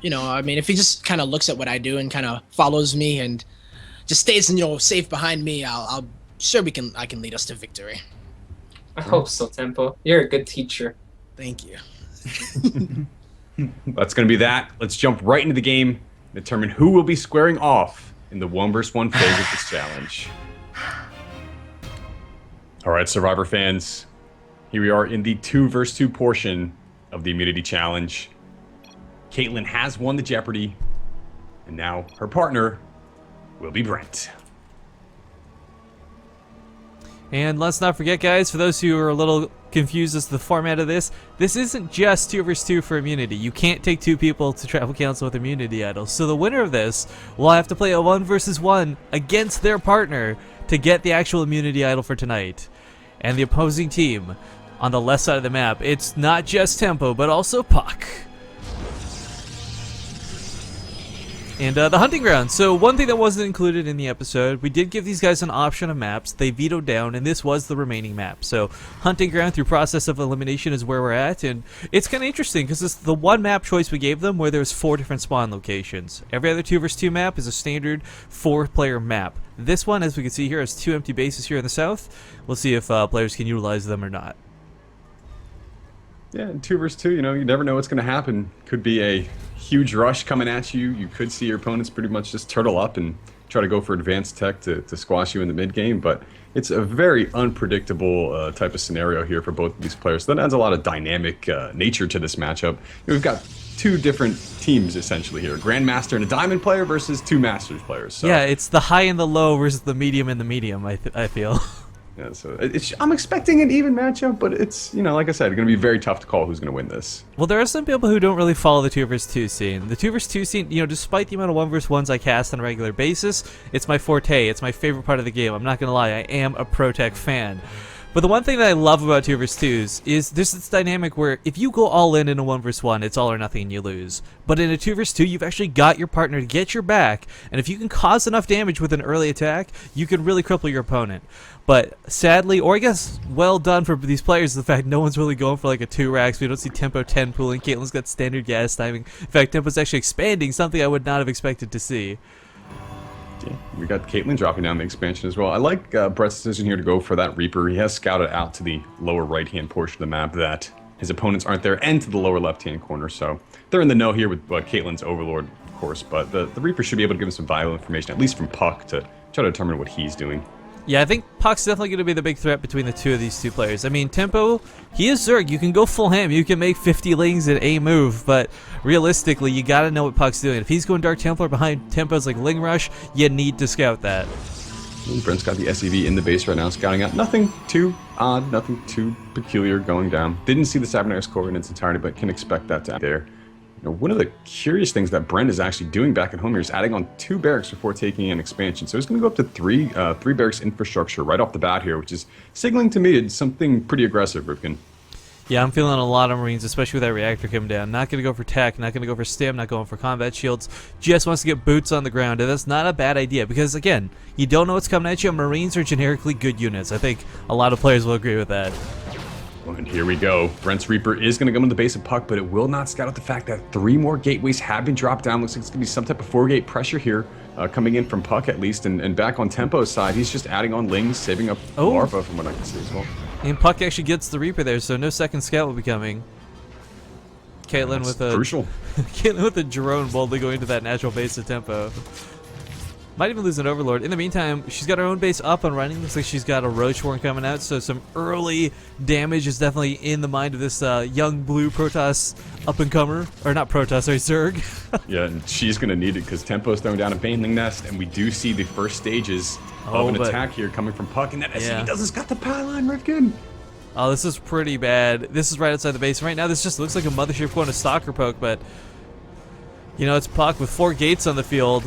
mean, if he just kind of looks at what I do and kind of follows me and just stays, safe behind me, I'll sure I can lead us to victory. I hope so, Tempo. You're a good teacher. Thank you. That's going to be that. Let's jump right into the game. Determine who will be squaring off in the 1 vs 1 phase of this challenge. All right, Survivor fans. Here we are in the 2 vs 2 portion of the Immunity Challenge. Kaitlyn has won the Jeopardy, and now her partner will be Brent. And let's not forget, guys, for those who are a little confused as to the format of this isn't just 2 vs 2 for immunity. You can't take 2 people to travel council with immunity idols. So the winner of this will have to play a 1 vs 1 against their partner to get the actual immunity idol for tonight. And the opposing team on the left side of the map, it's not just Tempo, but also Puck. And the hunting ground. So one thing that wasn't included in the episode, we did give these guys an option of maps. They vetoed down, and this was the remaining map. So hunting ground through process of elimination is where we're at, and it's kind of interesting because it's the one map choice we gave them where there's 4 different spawn locations. Every other 2 vs 2 map is a standard 4-player map. This one, as we can see here, has 2 empty bases here in the south. We'll see if players can utilize them or not. Yeah, in 2 vs 2, you never know what's going to happen. Could be a huge rush coming at you. You could see your opponents pretty much just turtle up and try to go for advanced tech to squash you in the mid game, but it's a very unpredictable type of scenario here for both of these players. That adds a lot of dynamic nature to this matchup. We've got 2 different teams essentially here, a Grandmaster and a Diamond player versus 2 Masters players. So. Yeah, it's the high and the low versus the medium and the medium, I feel. Yeah, so I'm expecting an even matchup, but it's, like I said, it's going to be very tough to call who's going to win this. Well, there are some people who don't really follow the 2 vs 2 scene. The 2 vs 2 scene, despite the amount of 1 vs 1s I cast on a regular basis, it's my forte. It's my favorite part of the game. I'm not going to lie, I am a ProTech fan. But the one thing that I love about 2 vs 2s is there's this dynamic where if you go all in a 1 vs 1, it's all or nothing and you lose. But in a 2 vs 2, you've actually got your partner to get your back, and if you can cause enough damage with an early attack, you can really cripple your opponent. But sadly, or I guess well done for these players, the fact no one's really going for like a 2 racks. We don't see Tempo 10 pooling. Kaitlyn's got standard gas timing. In fact, Tempo's actually expanding, something I would not have expected to see. Yeah, we got Kaitlyn dropping down the expansion as well. I like Brett's decision here to go for that Reaper. He has scouted out to the lower right-hand portion of the map that his opponents aren't there, and to the lower left-hand corner, so they're in the know here with Kaitlyn's Overlord, of course, but the Reaper should be able to give him some valuable information, at least from Puck, to try to determine what he's doing. Yeah, I think Puck's definitely going to be the big threat between the two of these 2 players. I mean, Tempo, he is Zerg. You can go full ham. You can make 50 lings in a move, but realistically, you got to know what Puck's doing. If he's going Dark Templar behind Tempo's like Ling Rush, you need to scout that. Brent's got the SEV in the base right now, scouting out. Nothing too odd, nothing too peculiar going down. Didn't see the Cybernetics core in its entirety, but can expect that to be there. One of the curious things that Brent is actually doing back at home here is adding on 2 barracks before taking an expansion. So he's going to go up to 3 barracks infrastructure right off the bat here, which is signaling to me it's something pretty aggressive, Ripken. Yeah, I'm feeling a lot of Marines, especially with that reactor coming down. Not going to go for tech, not going to go for stim, not going for combat shields. Just wants to get boots on the ground, and that's not a bad idea because, again, you don't know what's coming at you. Marines are generically good units. I think a lot of players will agree with that. And here we go. Brent's Reaper is going to come into the base of Puck, but it will not scout out the fact that 3 more gateways have been dropped down. Looks like it's going to be some type of 4-gate pressure here, coming in from Puck at least. And back on Tempo's side, he's just adding on Lings, saving up Larva from what I can see as well. And Puck actually gets the Reaper there, so no second scout will be coming. Kaitlyn with a crucial. Kaitlyn with a drone boldly going to that natural base of Tempo. Might even lose an Overlord. In the meantime, she's got her own base up and running. Looks like she's got a Roach Horn coming out, so some early damage is definitely in the mind of this young blue Protoss up-and-comer. Or not Protoss, sorry, Zerg. Yeah, and she's going to need it because Tempo's throwing down a Baneling Nest, and we do see the first stages of an attack here coming from Puck, and that SCV doesn't scut the pylon, Rifkin. Oh, this is pretty bad. This is right outside the base. Right now, this just looks like a mothership going to Stalker poke, but, it's Puck with 4 gates on the field.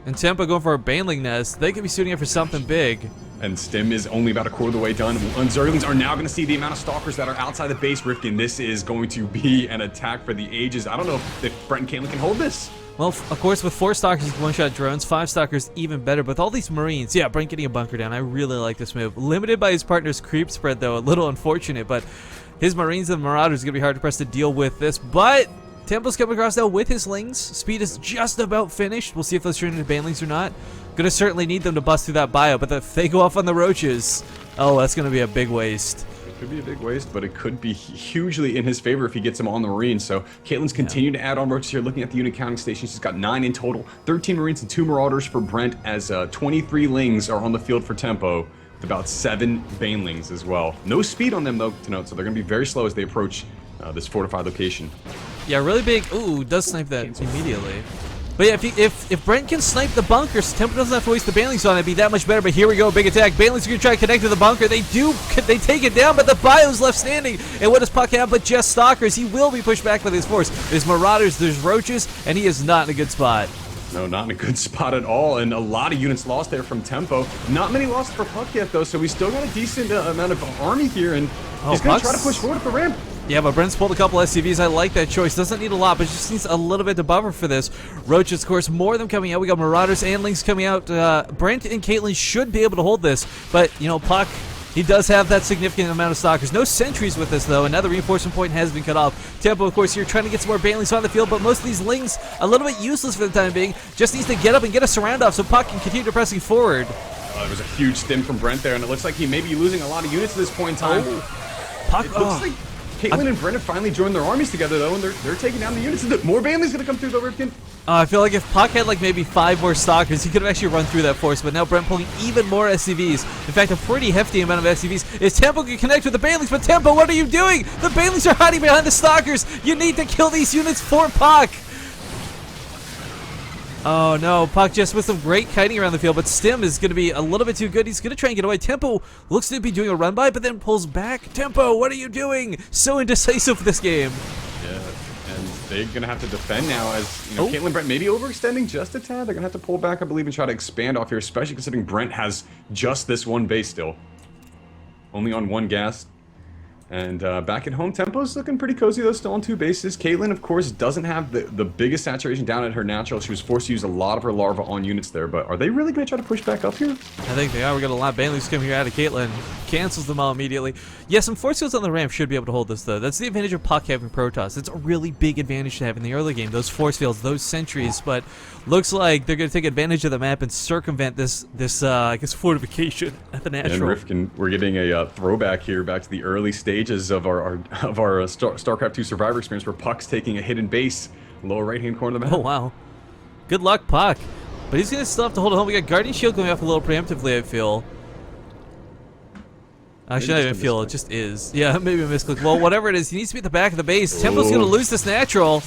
And Tempo going for a Baneling Nest. They could be shooting it for something big. And Stim is only about a quarter of the way done. And Zerglings are now going to see the amount of Stalkers that are outside the base, Rifkin. This is going to be an attack for the ages. I don't know if Brent and Kaitlyn can hold this. Well, of course, with 4 Stalkers, one-shot drones, 5 Stalkers, even better. But with all these Marines, yeah, Brent getting a bunker down. I really like this move. Limited by his partner's creep spread, though. A little unfortunate, but his Marines and Marauders are going to be hard to press to deal with this. But Tempo's coming across now with his Lings. Speed is just about finished. We'll see if those turn into Banelings or not. Gonna certainly need them to bust through that bio, but if they go off on the Roaches, oh, that's gonna be a big waste. It could be a big waste, but it could be hugely in his favor if he gets them on the Marines. So Kaitlyn's continuing to add on Roaches here. Looking at the unit counting station, she's got 9 in total. 13 Marines and 2 Marauders for Brent, as 23 Lings are on the field for Tempo, with about 7 Banelings as well. No speed on them, though, to note, so they're gonna be very slow as they approach this fortified location. Yeah, really big. Ooh, does snipe that immediately. But yeah, if Brent can snipe the bunkers, Tempo doesn't have to waste the Banelings on it. It'd be that much better. But here we go, big attack. Banelings are gonna try to connect to the bunker. They take it down, but the bio's left standing. And what does Puck have but just Stalkers? He will be pushed back by this force. There's Marauders, there's Roaches, and he is not in a good spot. No, not in a good spot at all, and a lot of units lost there from Tempo. Not many lost for Puck yet, though, so we still got a decent amount of army here, and he's going to try to push forward at the ramp. Yeah, but Brent's pulled a couple SCVs. I like that choice. Doesn't need a lot, but just needs a little bit to buffer for this. Roaches, of course, more of them coming out. We got Marauders and Lings coming out. Brent and Kaitlyn should be able to hold this, but, Puck, he does have that significant amount of Stalkers. No sentries with this, though. Another reinforcement point has been cut off. Tempo, of course, here trying to get some more Banelings on the field, but most of these Lings, a little bit useless for the time being. Just needs to get up and get a surround off so Puck can continue pressing forward. There was a huge stim from Brent there, and it looks like he may be losing a lot of units at this point in time. Puck, it looks like Kaitlyn and Brent have finally joined their armies together, though, and they're taking down the units. More Banelings going to come through, though, Rifkin. I feel like if Puck had maybe 5 more Stalkers, he could have actually run through that force, but now Brent pulling even more SCVs. In fact, a pretty hefty amount of SCVs. Is Tempo can connect with the Banelings, but Tempo, what are you doing? The Banelings are hiding behind the Stalkers. You need to kill these units for Puck. Oh no, Puck just with some great kiting around the field, but Stim is going to be a little bit too good. He's going to try and get away. Tempo looks to be doing a run by, but then pulls back. Tempo, what are you doing? So indecisive this game. Yeah, and they're going to have to defend now as, you know, kaitlyn, Brent maybe overextending just a tad. They're going to have to pull back, I believe, and try to expand off here, especially considering Brent has just this one base still. Only on one gas. And back at home, Tempo's looking pretty cozy, though, still on 2 bases. Kaitlyn, of course, doesn't have the biggest saturation down at her natural. She was forced to use a lot of her larva on units there, but are they really going to try to push back up here? I think they are. We're going to let Banelings come here out of Kaitlyn. Cancels them all immediately. Yeah, some force fields on the ramp should be able to hold this, though. That's the advantage of Puck having Protoss. It's a really big advantage to have in the early game, those force fields, those sentries, but looks like they're going to take advantage of the map and circumvent this I guess, fortification at the natural. And Rifkin, we're getting a throwback here back to the early stages of our Starcraft 2 Survivor experience, where Puck's taking a hidden base, lower right-hand corner of the map. Oh, wow. Good luck, Puck. But he's going to still have to hold it home. We got Guardian Shield going off a little preemptively, I feel. Actually, not even feel, it just is. Yeah, maybe a misclick. Well, whatever it is, he needs to be at the back of the base. Tempo's going to lose this natural.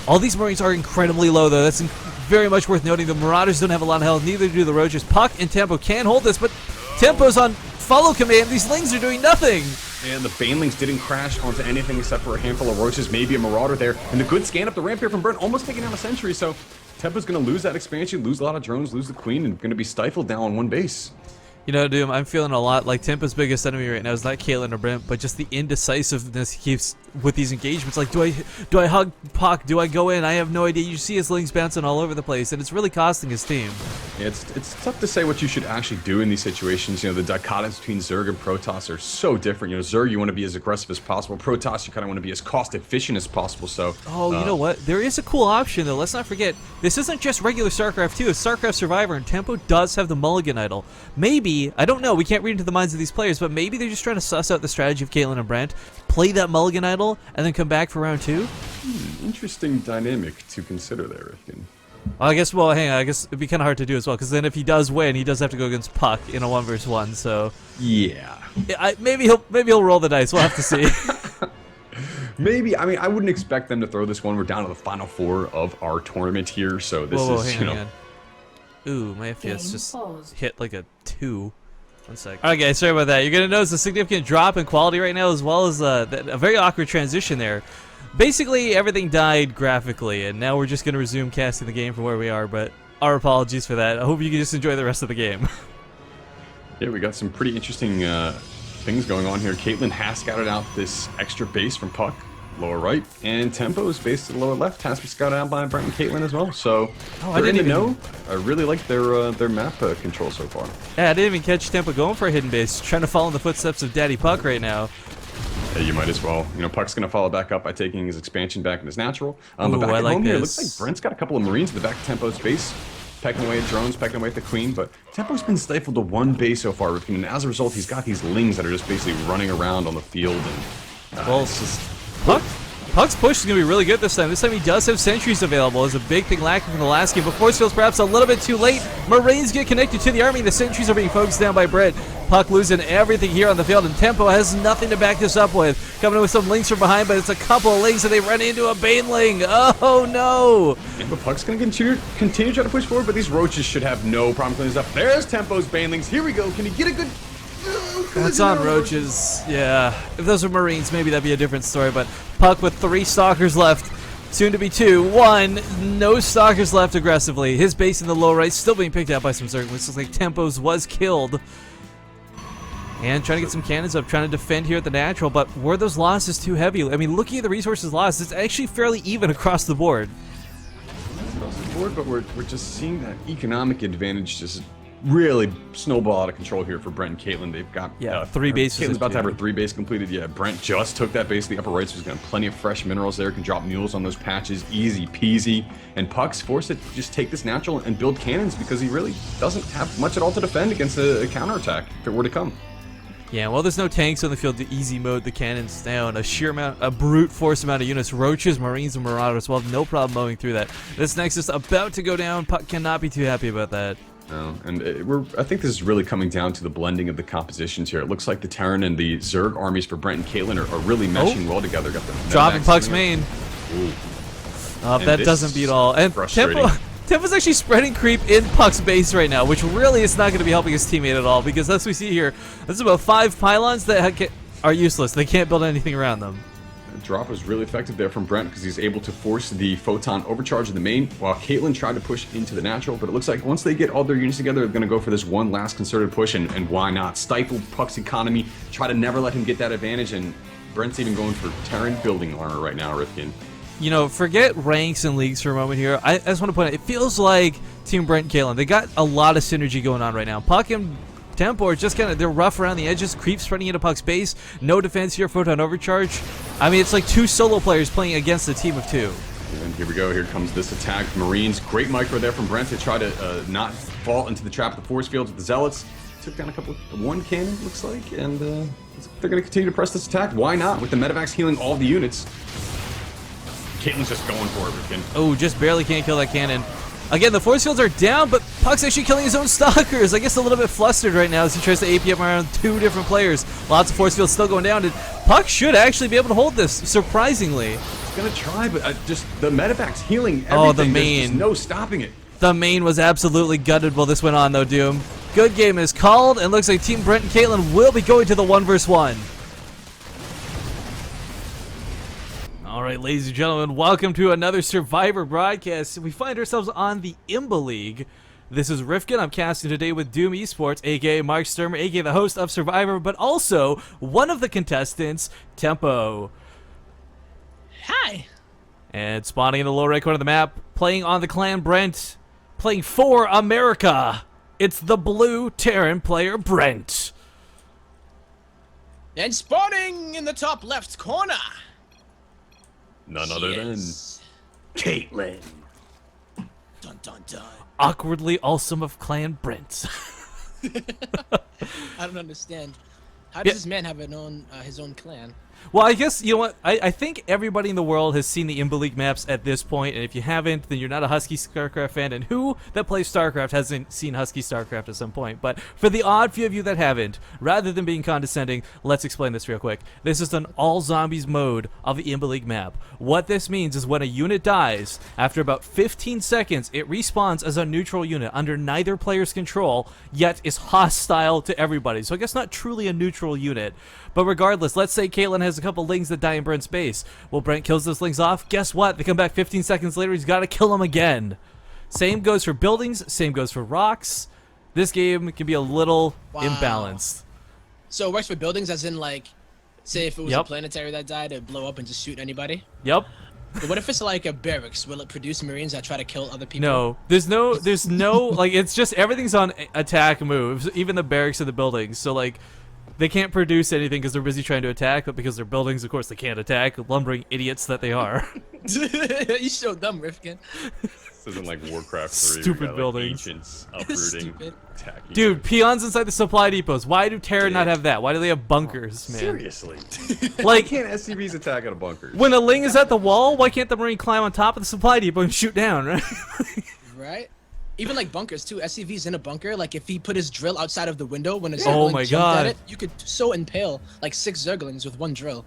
All these Marines are incredibly low, though. That's very much worth noting. The Marauders don't have a lot of health, neither do the Roaches. Puck and Tempo can hold this, but Tempo's on follow command. These Lings are doing nothing. And the Banelings didn't crash onto anything except for a handful of Roaches, maybe a Marauder there. And the good scan up the ramp here from Brent, almost taking down a sentry. So Tempo's going to lose that expansion, lose a lot of drones, lose the Queen, and going to be stifled down on 1 base. You know, Doom, I'm feeling a lot like Tempo's biggest enemy right now is not Kaitlyn or Brent, but just the indecisiveness he keeps with these engagements. Like, do I hug Puck? Do I go in? I have no idea. You see his Lings bouncing all over the place, and it's really costing his team. Yeah, it's tough to say what you should actually do in these situations. You know, the dichotomies between Zerg and Protoss are so different. You know, Zerg, you want to be as aggressive as possible. Protoss, you kind of want to be as cost efficient as possible. So, you know what? There is a cool option, though. Let's not forget, this isn't just regular StarCraft 2. It's StarCraft Survivor, and Tempo does have the Mulligan Idol. Maybe, I don't know, we can't read into the minds of these players, but maybe they're just trying to suss out the strategy of Kaitlyn and Brent, play that Mulligan Idol, and then come back for round 2. Interesting dynamic to consider there, Rifkin. Well, I guess, well, hang on, I guess it'd be kind of hard to do as well, because then if he does win, he does have to go against Puck in a 1v1, so... Yeah. Maybe he'll roll the dice, we'll have to see. Maybe. I mean, I wouldn't expect them to throw this one. We're down to the final 4 of our tournament here, so this is, hang on. Ooh, my FPS just hit like a 2. 1 sec. Alright guys, sorry about that. You're going to notice a significant drop in quality right now, as well as a very awkward transition there. Basically, everything died graphically, and now we're just going to resume casting the game from where we are, but our apologies for that. I hope you can just enjoy the rest of the game. Yeah, we got some pretty interesting things going on here. Kaitlyn has scouted out this extra base from Puck, lower right, and Tempo's base to the lower left has been scouted out by Brent and Kaitlyn as well. So, I didn't even know. I really like their map control so far. Yeah, I didn't even catch Tempo going for a hidden base, trying to follow in the footsteps of Daddy Puck right now. Yeah, you might as well. You know, Puck's going to follow back up by taking his expansion back in his natural. Ooh, but back I at like home here, it this. looks like Brent's got a couple of Marines at the back of Tempo's base, pecking away at drones, pecking away at the Queen, but Tempo's been stifled to 1 base so far, and as a result, he's got these Lings that are just basically running around on the field, and well, it's just... Puck's push is going to be really good this time. This time he does have sentries available. It's a big thing lacking from the last game, but force fields perhaps a little bit too late. Marines get connected to the army. The sentries are being focused down by Brent. Puck losing everything here on the field, and Tempo has nothing to back this up with. Coming in with some Lings from behind, but it's a couple of Lings, and they run into a Baneling. Oh, no. Yeah, but Puck's going to continue to try to push forward, but these Roaches should have no problem cleaning this up. There's Tempo's Banelings. Here we go. Can he get a good... That's on Roaches. Yeah. If those were Marines, maybe that'd be a different story, but Puck with 3 Stalkers left. Soon to be 2. 1. No Stalkers left aggressively. His base in the low right still being picked out by some Zerg. It looks like Tempo's was killed. And trying to get some cannons up, trying to defend here at the natural, but were those losses too heavy? I mean, looking at the resources lost, it's actually fairly even across the board. Across the board, but we're just seeing that economic advantage just really snowball out of control here for Brent and Kaitlyn. They've got 3 bases. Kaitlyn's about to have her 3 base completed. Yeah, Brent just took that base to the upper right, so he's got plenty of fresh minerals there. Can drop mules on those patches, easy peasy. And Puck's forced to just take this natural and build cannons because he really doesn't have much at all to defend against a counterattack if it were to come. Yeah, well, there's no tanks on the field to easy mode the cannons down. A brute force amount of units. Roaches, Marines, and Marauders will have no problem mowing through that. This Nexus about to go down. Puck cannot be too happy about that. No, and I think this is really coming down to the blending of the compositions here. It looks like the Terran and the Zerg armies for Brent and Kaitlyn are really meshing well together. Got the dropping Puck's main. Ooh. That doesn't beat all. And Tempo's actually spreading creep in Puck's base right now, which really is not going to be helping his teammate at all, because as we see here, there's about 5 pylons that are useless. They can't build anything around them. The drop was really effective there from Brent because he's able to force the photon overcharge in the main, while kaitlyn tried to push into the natural, but it looks like once they get all their units together, they're going to go for this one last concerted push, and why not? Stifle Puck's economy, try to never let him get that advantage, and Brent's even going for Terran building armor right now, Rifkin. You know, forget ranks and leagues for a moment here. I just want to point out, it feels like Team Brent and kaitlyn, they got a lot of synergy going on right now. Puck and Tempo are just kind of, they're rough around the edges, creep spreading into Puck's base, no defense here, photon overcharge. I mean, it's like 2 solo players playing against a team of 2. And here we go, here comes this attack. Marines, great micro there from Brent to try to not fall into the trap of the force fields with the Zealots. Took down one cannon, looks like, and they're going to continue to press this attack. Why not? With the Medivacs healing all the units. kaitlyn's just going for it, Rifkin. Oh, just barely can't kill that cannon. Again, the force fields are down, but Puck's actually killing his own stalkers. I guess a little bit flustered right now as he tries to AP up around 2 different players. Lots of force fields still going down, and Puck should actually be able to hold this, surprisingly. He's going to try, but just the Medivac's healing everything. Oh, the There's main. just no stopping it. The main was absolutely gutted while this went on, though, Doom. Good game is called, and looks like Team Brent and kaitlyn will be going to the 1v1. All right, ladies and gentlemen, welcome to another Survivor broadcast. We find ourselves on the Imba League. This is Rifkin. I'm casting today with Doom Esports, aka Mark Sturmer, aka the host of Survivor, but also one of the contestants, Tempo. Hi. And spawning in the lower right corner of the map, playing on the clan Brent, playing for America. It's the blue Terran player Brent. And spawning in the top left corner. None other than kaitlyn. Dun dun dun. Awkwardly awesome of clan Brent. I don't understand. How does this man have his own clan? Well, I guess, you know what, I think everybody in the world has seen the Imba League maps at this point, and if you haven't, then you're not a Husky Starcraft fan, and who that plays Starcraft hasn't seen Husky Starcraft at some point? But for the odd few of you that haven't, rather than being condescending, let's explain this real quick. This is an all-zombies mode of the Imba League map. What this means is when a unit dies, after about 15 seconds, it respawns as a neutral unit under neither player's control, yet is hostile to everybody. So I guess not truly a neutral unit. But regardless, let's say kaitlyn has a couple lings that die in Brent's base. Well, Brent kills those lings off. Guess what? They come back 15 seconds later. He's got to kill them again. Same goes for buildings. Same goes for rocks. This game can be a little imbalanced. So it works for buildings as in, like, say if it was a planetary that died, it'd blow up and just shoot anybody? Yep. But what if it's like a barracks? Will it produce Marines that try to kill other people? No. There's no, like, it's just everything's on attack moves, even the barracks and the buildings. So, like, they can't produce anything because they're busy trying to attack, but because they're buildings, of course, they can't attack, lumbering idiots that they are. You so dumb, Rifkin. This isn't like Warcraft 3. Stupid buildings. Ancients uprooting, attacking. Dude, peons inside the supply depots. Why do Terra not have that? Why do they have bunkers, man? Seriously. Like, Why can't SCVs attack out of bunkers? when a ling is at the wall, why can't the Marine climb on top of the supply depot and shoot down, right? Right? Even like bunkers too. SCV's in a bunker. Like if he put his drill outside of the window when a Oh Zergling my jumped at God. it, you could so impale like 6 Zerglings with 1 drill.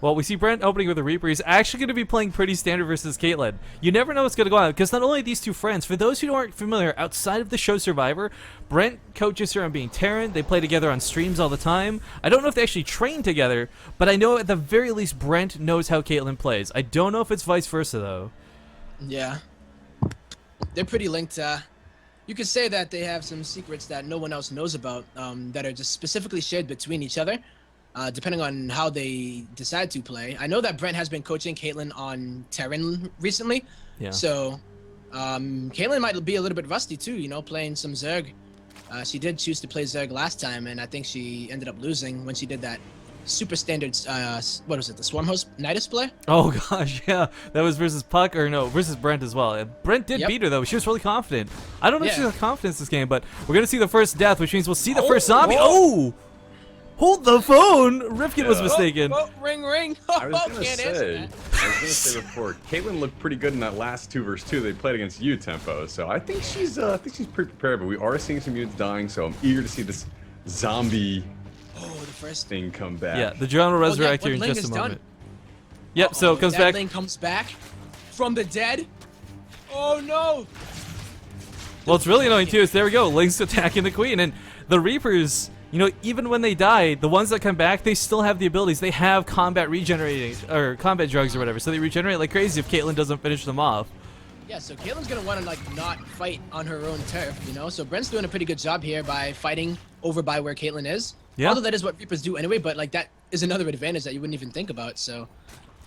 Well, we see Brent opening with a Reaper. He's actually going to be playing pretty standard versus kaitlyn. You never know what's going to go on, because not only are these two friends, for those who aren't familiar, outside of the show Survivor, Brent coaches her on being Terran. They play together on streams all the time. I don't know if they actually train together, but I know at the very least Brent knows how kaitlyn plays. I don't know if it's vice versa, though. Yeah. They're pretty linked. You could say that they have some secrets that no one else knows about that are just specifically shared between each other, depending on how they decide to play. I know that Brent has been coaching kaitlyn on Terran recently, so kaitlyn might be a little bit rusty too, you know, playing some Zerg. She did choose to play Zerg last time, and I think she ended up losing when she did that super standard, what was it, the Swarmhost Nidus play? Oh gosh, yeah. That was versus Puck, or no, versus Brent as well. And Brent did beat her, though. She was really confident. I don't know if she has confidence this game, but we're going to see the first death, which means we'll see the first zombie. Oh! Hold the phone! Rifkin was mistaken. Oh, ring, ring. I was gonna say before, kaitlyn looked pretty good in that last 2 versus 2 they played against you, Tempo. So I think she's pretty prepared. But we are seeing some units dying, so I'm eager to see this zombie the first thing come back. Yeah, the drone will resurrect here in just a moment. Yep, so it comes back. That lane comes back from the dead. Oh no! Well, it's really annoying too. Is there we go, Link's attacking the queen, and the Reapers. You know, even when they die, the ones that come back, they still have the abilities. They have combat regenerating or combat drugs or whatever, so they regenerate like crazy if Kaitlyn doesn't finish them off. Yeah, so Kaitlyn's gonna want to like not fight on her own turf, you know. So Brent's doing a pretty good job here by fighting over by where Kaitlyn is. Yeah. Although that is what Reapers do anyway, but like that is another advantage that you wouldn't even think about. So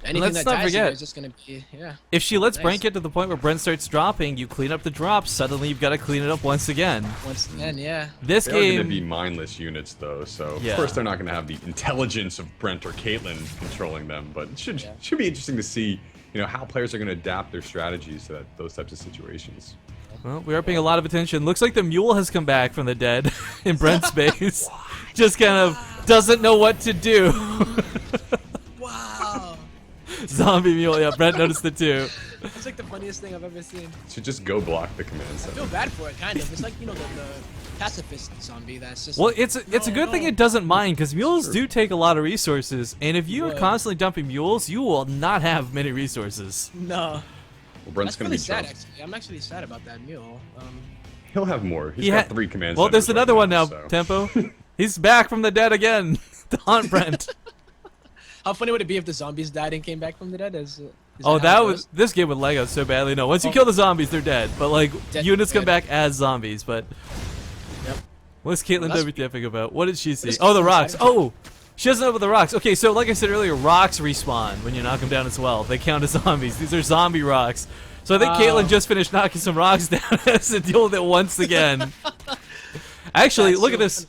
anything let's that not dies here forget, is just gonna be if she lets Nice. Brent get to the point where Brent starts dropping, you clean up the drops. Suddenly, you've got to clean it up once again. Once again, yeah. This They are going to game, be mindless units, though, so Yeah. of course they're not going to have the intelligence of Brent or Kaitlyn controlling them. But it should be interesting to see, you know, how players are going to adapt their strategies to those types of situations. well, we are paying a lot of attention. Looks like the mule has come back from the dead in Brent's base. Just kind of doesn't know what to do. Wow. Zombie mule, yeah, Brent noticed it too. That's like the funniest thing I've ever seen. Should just go block the command I center. feel bad for it, kind of. It's like, you know, the pacifist zombie that's just. Well, like, it's a good thing no. it doesn't mind, because mules do take a lot of resources, and if you are Would. constantly dumping mules, you will not have many resources. No. Well, Brent's That's going to really be sad, trouble. actually. I'm actually sad about that mule. He'll have more. He's He got ha- 3 command Well, there's centers another right one now, so. Tempo. He's back from the dead again to haunt Brent. How funny would it be if the zombies died and came back from the dead? Is Oh, how that it was goes? this game would lag out so badly. No, once you Oh. kill the zombies, they're dead. But like Dead- units come dead. back as zombies. But Yep. what's Kaitlyn Well, that's- WTFing about? What did she see? is Oh, the Kaitlyn rocks. excited Oh, she doesn't know about the rocks. Okay, so like I said earlier, rocks respawn when you knock them down as well. They count as zombies. These are zombie rocks. So I think Wow. Kaitlyn just finished knocking some rocks down has to deal with it once again. Actually, That's look so at this.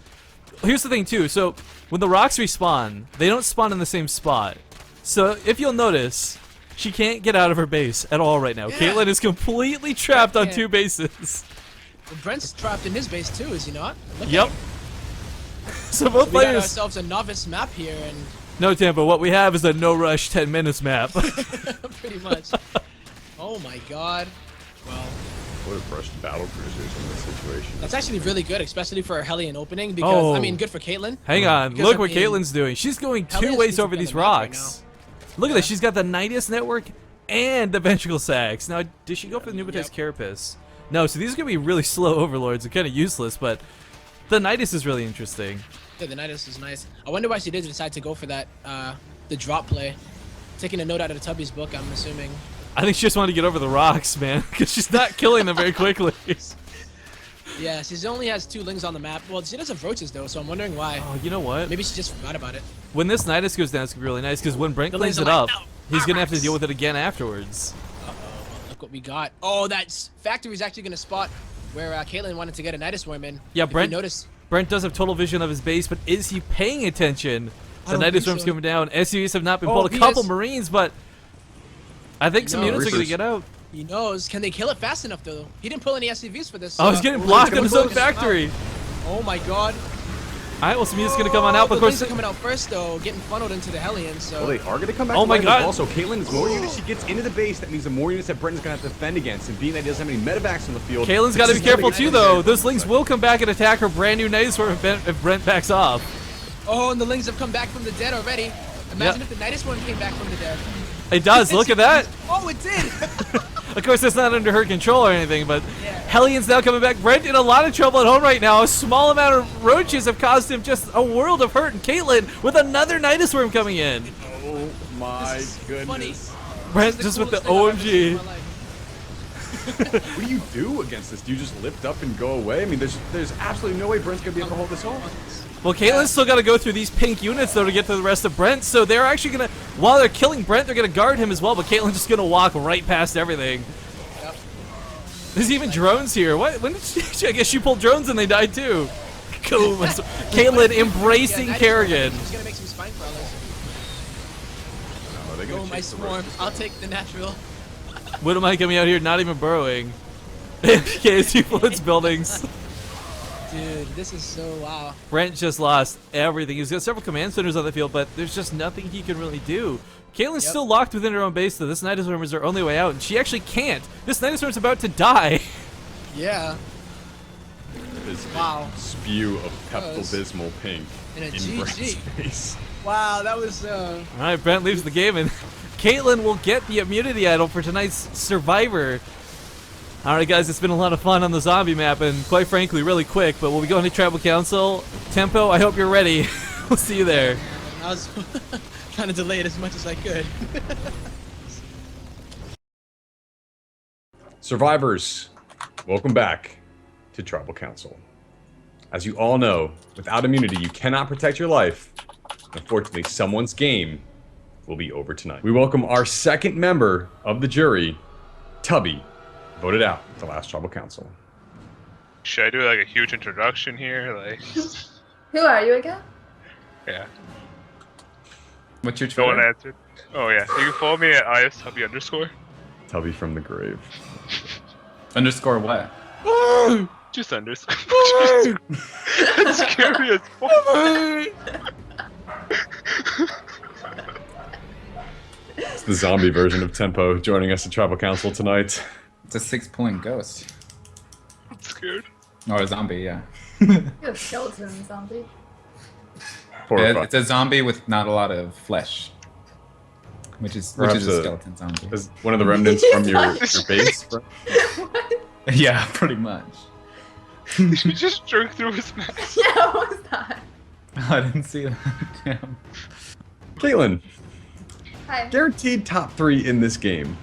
Here's the thing too. So when the rocks respawn, they don't spawn in the same spot. So if you'll notice, she can't get out of her base at all right now. Yeah. Kaitlyn is completely trapped on can't. 2 bases. Well, Brent's trapped in his base too, is he not? Look Yep. So both We got players. ourselves a novice map here, and No, Tampa. What we have is a no rush 10 minutes map. pretty much. Oh my god. Well, Would have rushed battle cruisers in this situation. that's actually really good, especially for a Hellion opening, because, I Oh. mean, good for Kaitlyn. Hang on. Because, Look I what mean, Kaitlyn's doing. She's going 2 Hellions ways needs to over be on these the map right rocks. Look at this. She's got the Nidus network and the ventricle sacs. Now, did she go for the Nubitus Carapace? No, so these are going to be really slow overlords. They're kind of useless, but the Nidus is really interesting. Yeah, the Nidus is nice. I wonder why she did decide to go for that, the drop play. Taking a note out of the Tubby's book, I'm assuming. I think she just wanted to get over the rocks, man, because she's not killing them very quickly. Yeah, she only has 2 lings on the map. Well, she does have roaches, though, so I'm wondering why. Oh, you know what? Maybe she just forgot about it. When this Nidus goes down, it's going to be really nice, because when Brent The cleans lings it are up, like, no, he's going to have to rocks. deal with it again afterwards. Look what we got. Oh, that factory's actually going to spot where Kaitlyn wanted to get a Nidus Worm in. Yeah, If you Brent- notice. Brent does have total vision of his base, but is he paying attention? I The don't Nidus think Worm's so. coming down. SUVs have not been Oh, pulled. A he couple is. Marines, but I think some No. units are going to Reapers. get out. He knows. Can they kill it fast enough, though? He didn't pull any SCVs for this. Oh, he's getting blocked in his own factory. Oh my god. All right, well, some units going to come on out, but the of course, Lings are coming out first, though, getting funneled into the Hellion, so... Well, they are going to come back. Oh to my life, but God. Also, Kaitlyn is more units she gets into the base. That means the more units that Brent's going to have to defend against. And being that he doesn't have any medevacs on the field, Kaitlyn's got to be this is careful gonna too, get though. into Those Lings will come back and attack her brand new Nidus Worm if Brent backs off. Oh, and the Lings have come back from the dead already. Imagine Yep. if the Nidus one came back from the dead. It does. Look at that. Oh, it did! Of course, that's not under her control or anything, but Yeah. Hellions now coming back. Brent in a lot of trouble at home right now. A small amount of roaches have caused him just a world of hurt. And Kaitlyn with another Nidus Worm coming in. Oh my This is goodness. funny. Brent This is just with the coolest thing I've ever seen OMG. in my life. What do you do against this? Do you just lift up and go away? I mean, there's absolutely no way Brent's going to be able to hold this off. Well, Kaitlyn's still got to go through these pink units, though, to get to the rest of Brent. So they're actually going to, while they're killing Brent, they're going to guard him as well. But Kaitlyn's just going to walk right past everything. Yep. There's even drones here. What? When did she, I guess she pulled drones and they died too. Cool. Caitlyn embracing Nidus Kerrigan. Worm. She's gonna make some spine crawlers. No, they're gonna Oh, my chase the swarm. roaches. I'll take the natural. What am I coming out here? Not even burrowing. KSU floods buildings. Dude, this is so wow. Brent just lost everything. He's got several command centers on the field, but there's just nothing he can really do. Caitlyn's Yep. still locked within her own base, though. This Nidus Worm is her only way out, and she actually can't. This Nidus Worm's about to die. Yeah. This Wow. spew of was- Pepto-Bismol pink And a in GG. Brent's face. Wow, that was All right, Brent leaves the game, and Caitlyn will get the immunity idol for tonight's Survivor. Alright guys, it's been a lot of fun on the zombie map, and quite frankly, really quick, but we'll be going to Tribal Council. Tempo, I hope you're ready. We'll see you there. I was trying to delay it as much as I could. Survivors, welcome back to Tribal Council. As you all know, without immunity, you cannot protect your life. Unfortunately, someone's game will be over tonight. We welcome our second member of the jury, Tubby, voted out at the last Tribal Council. Should I do like a huge introduction here? Like, Who are you again? yeah. What's your No one Twitter? answered. Oh yeah. You can follow me at istubby_. Tubby from the grave. Underscore what? Just underscore. That's scary as fuck. It's the zombie version of Tempo joining us at Tribal Council tonight. It's a 6-point ghost. I'm scared. Or a zombie, yeah. You're a skeleton zombie. Horrified. It's a zombie with not a lot of flesh. Which is Perhaps a skeleton zombie. Is one of the remnants from your base? Bro? Yeah, pretty much. You just jerk through his mask. Yeah, what was that? I didn't see that. Damn. Kaitlyn, Hi. guaranteed top 3 in this game.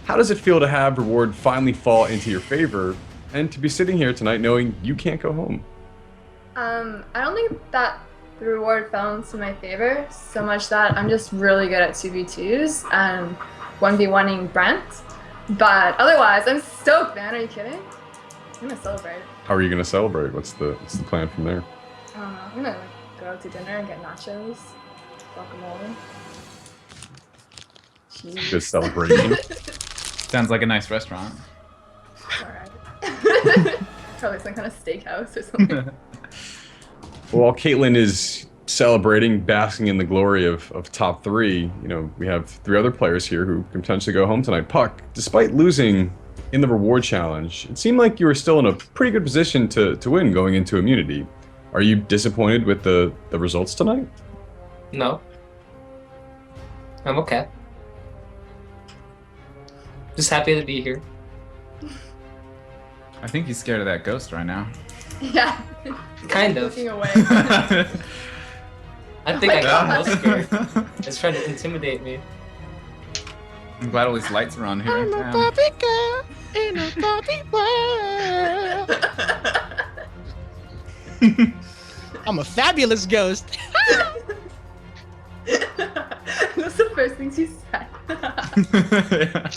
How does it feel to have reward finally fall into your favor and to be sitting here tonight knowing you can't go home? I don't think that the reward fell into my favor so much that I'm just really good at 2v2s and 1v1ing Brent. But otherwise, I'm stoked, man. Are you kidding? I'm gonna celebrate. How are you going to celebrate? What's the plan from there? I don't know. I'm gonna like, go out to dinner and get nachos, guacamole. Cheese. Good celebration. Sounds like a nice restaurant. Alright. Probably some kind of steakhouse or something. While Kaitlyn is celebrating, basking in the glory of top 3, you know, we have 3 other players here who can potentially go home tonight. Puck, despite losing in the reward challenge, it seemed like you were still in a pretty good position to win going into immunity. Are you disappointed with the results tonight? No. I'm okay. Just happy to be here. I think he's scared of that ghost right now. Yeah. Kind of. Looking away. I think I got God. most scared. It's trying to intimidate me. I'm glad all these lights are on here. I'm a Damn. Barbie girl in a Barbie world. I'm a fabulous ghost. That's the first thing she said. Yeah.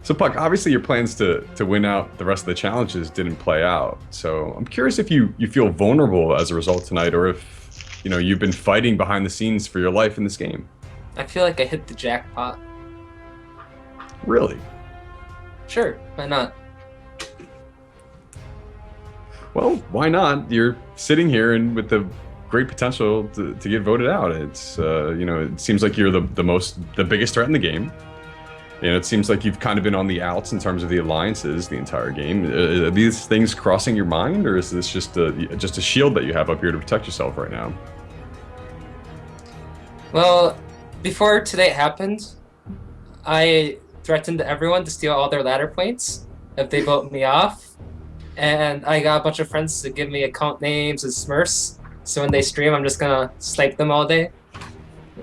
So Puck, obviously your plans to win out the rest of the challenges didn't play out. So I'm curious if you feel vulnerable as a result tonight, or if, you know, you've been fighting behind the scenes for your life in this game. I feel like I hit the jackpot. Really? Sure, why not? Well, why not? You're sitting here and with the great potential to get voted out. It's you know, it seems like you're the biggest threat in the game. You know, it seems like you've kind of been on the outs in terms of the alliances the entire game. Are these things crossing your mind, or is this just a shield that you have up here to protect yourself right now? Well, before today happened, I threatened everyone to steal all their ladder points if they vote me off. And I got a bunch of friends to give me account names and smurfs. So when they stream, I'm just gonna snipe them all day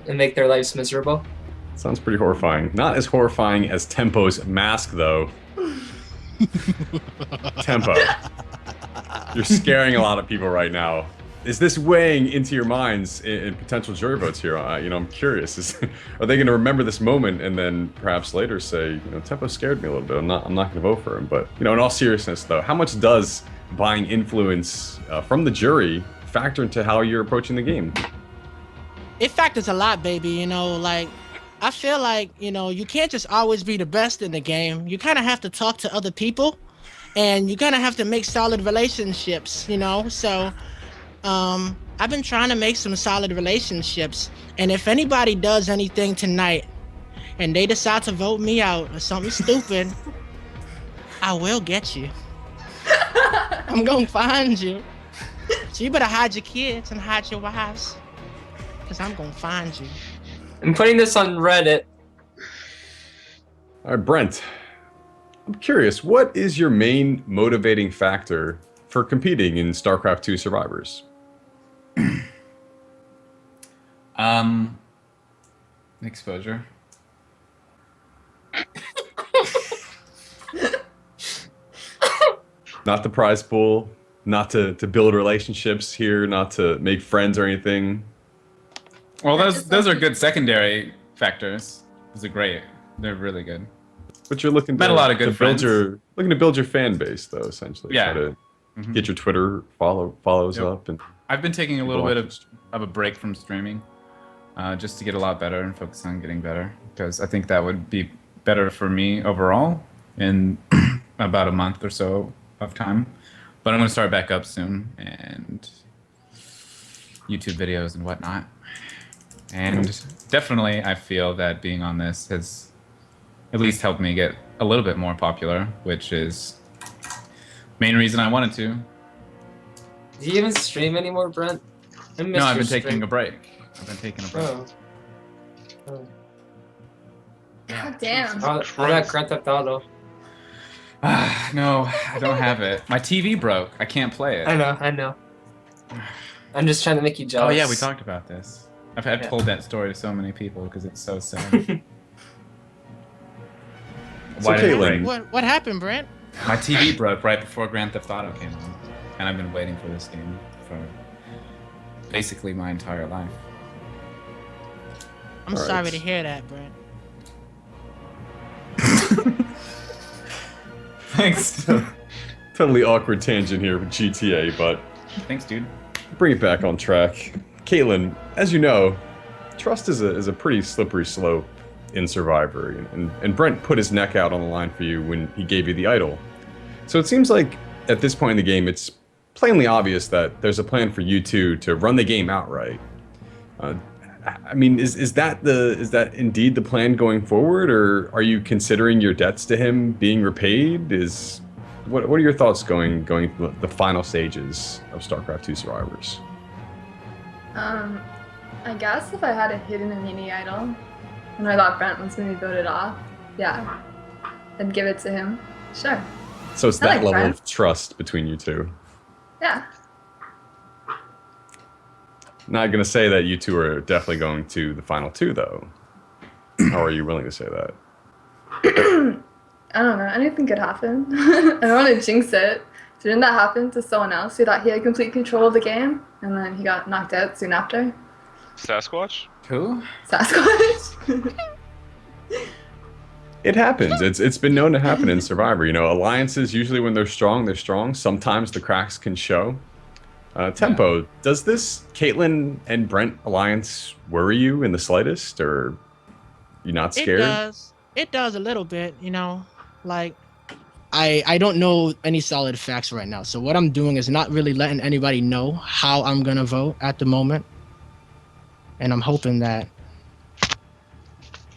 and make their lives miserable. Sounds pretty horrifying. Not as horrifying as Tempo's mask, though. Tempo, you're scaring a lot of people right now. Is this weighing into your minds in potential jury votes here? You know, I'm curious. Are they going to remember this moment and then perhaps later say, you know, Tempo scared me a little bit. I'm not going to vote for him. But, you know, in all seriousness, though, how much does buying influence from the jury factor into how you're approaching the game? It factors a lot, baby. You know, like, I feel like, you know, you can't just always be the best in the game. You kind of have to talk to other people, and you kind of have to make solid relationships, you know? So, I've been trying to make some solid relationships, and if anybody does anything tonight and they decide to vote me out or something stupid, I will get you. I'm gonna find you. So you better hide your kids and hide your wives, because I'm gonna find you. I'm putting this on Reddit. All right, Brent. I'm curious, what is your main motivating factor for competing in StarCraft 2 Survivors? Exposure. Not the prize pool, not to build relationships here, not to make friends or anything. Well, those are good secondary factors. Those are great. They're really good. But you're looking Met a lot of good friends. Looking to build your fan base, though, essentially. Yeah. Try to get your Twitter follows Yep. up. And I've been taking a little bit of a break from streaming, just to get a lot better and focus on getting better, because I think that would be better for me overall in about a month or so of time. But I'm going to start back up soon, and YouTube videos and whatnot. And definitely I feel that being on this has at least helped me get a little bit more popular, which is main reason I wanted to. Do you even stream anymore, Brent? No, I've been taking a break. I've been taking a break. Oh. God damn. I got Grand Theft Auto. No, I don't have it. My TV broke. I can't play it. I know. I'm just trying to make you Oh jealous. yeah, we talked about this. I've told that story to so many people because it's so sad. So, Kaitlyn, What happened, Brent? My TV broke right before Grand Theft Auto came out, and I've been waiting for this game for basically my entire life. I'm All sorry right. to hear that, Brent. Thanks. totally awkward tangent here with GTA, but Thanks, dude. bring it back on track. Kaitlyn, as you know, trust is a pretty slippery slope in Survivor, and Brent put his neck out on the line for you when he gave you the idol. So it seems like at this point in the game, it's plainly obvious that there's a plan for you two to run the game outright. I mean, is that indeed the plan going forward, or are you considering your debts to him being repaid? What are your thoughts going through the final stages of StarCraft 2 Survivors? I guess if I had a hidden immunity idol, and I thought Brent was going to be voted off, yeah, I'd give it to him. Sure. So it's I that like level Brent. of trust between you two. Yeah. Not gonna say that you two are definitely going to the final two, though. Or are you willing to say that? I don't know. Anything could happen. I don't want to jinx it. Didn't that happen to someone else who thought he had complete control of the game, and then he got knocked out soon after? Sasquatch? Who? Sasquatch? It happens. It's been known to happen in Survivor. You know, alliances, usually when they're strong, Sometimes the cracks can show. Tempo, does this Kaitlyn and Brent alliance worry you in the slightest, or you not scared? It does. It does a little bit, you know. Like, I don't know any solid facts right now. So what I'm doing is not really letting anybody know how I'm gonna vote at the moment. And I'm hoping that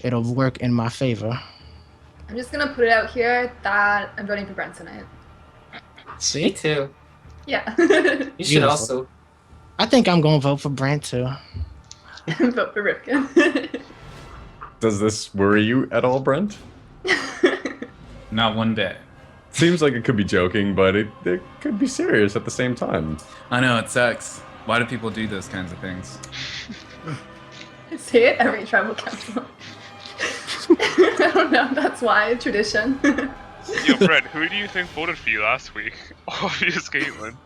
it'll work in my favor. I'm just gonna put it out here that I'm voting for Brent tonight. See? Me too. Yeah. You should Beautiful. also. I think I'm gonna vote for Brent too. Vote for Ripken. Does this worry you at all, Brent? Not one bit. Seems like it could be joking, but it could be serious at the same time. I know, it sucks. Why do people do those kinds of things? I say it every tribal council. I don't know, that's why, tradition. Yo, Brent, who do you think voted for you last week? Obvious Caitlyn.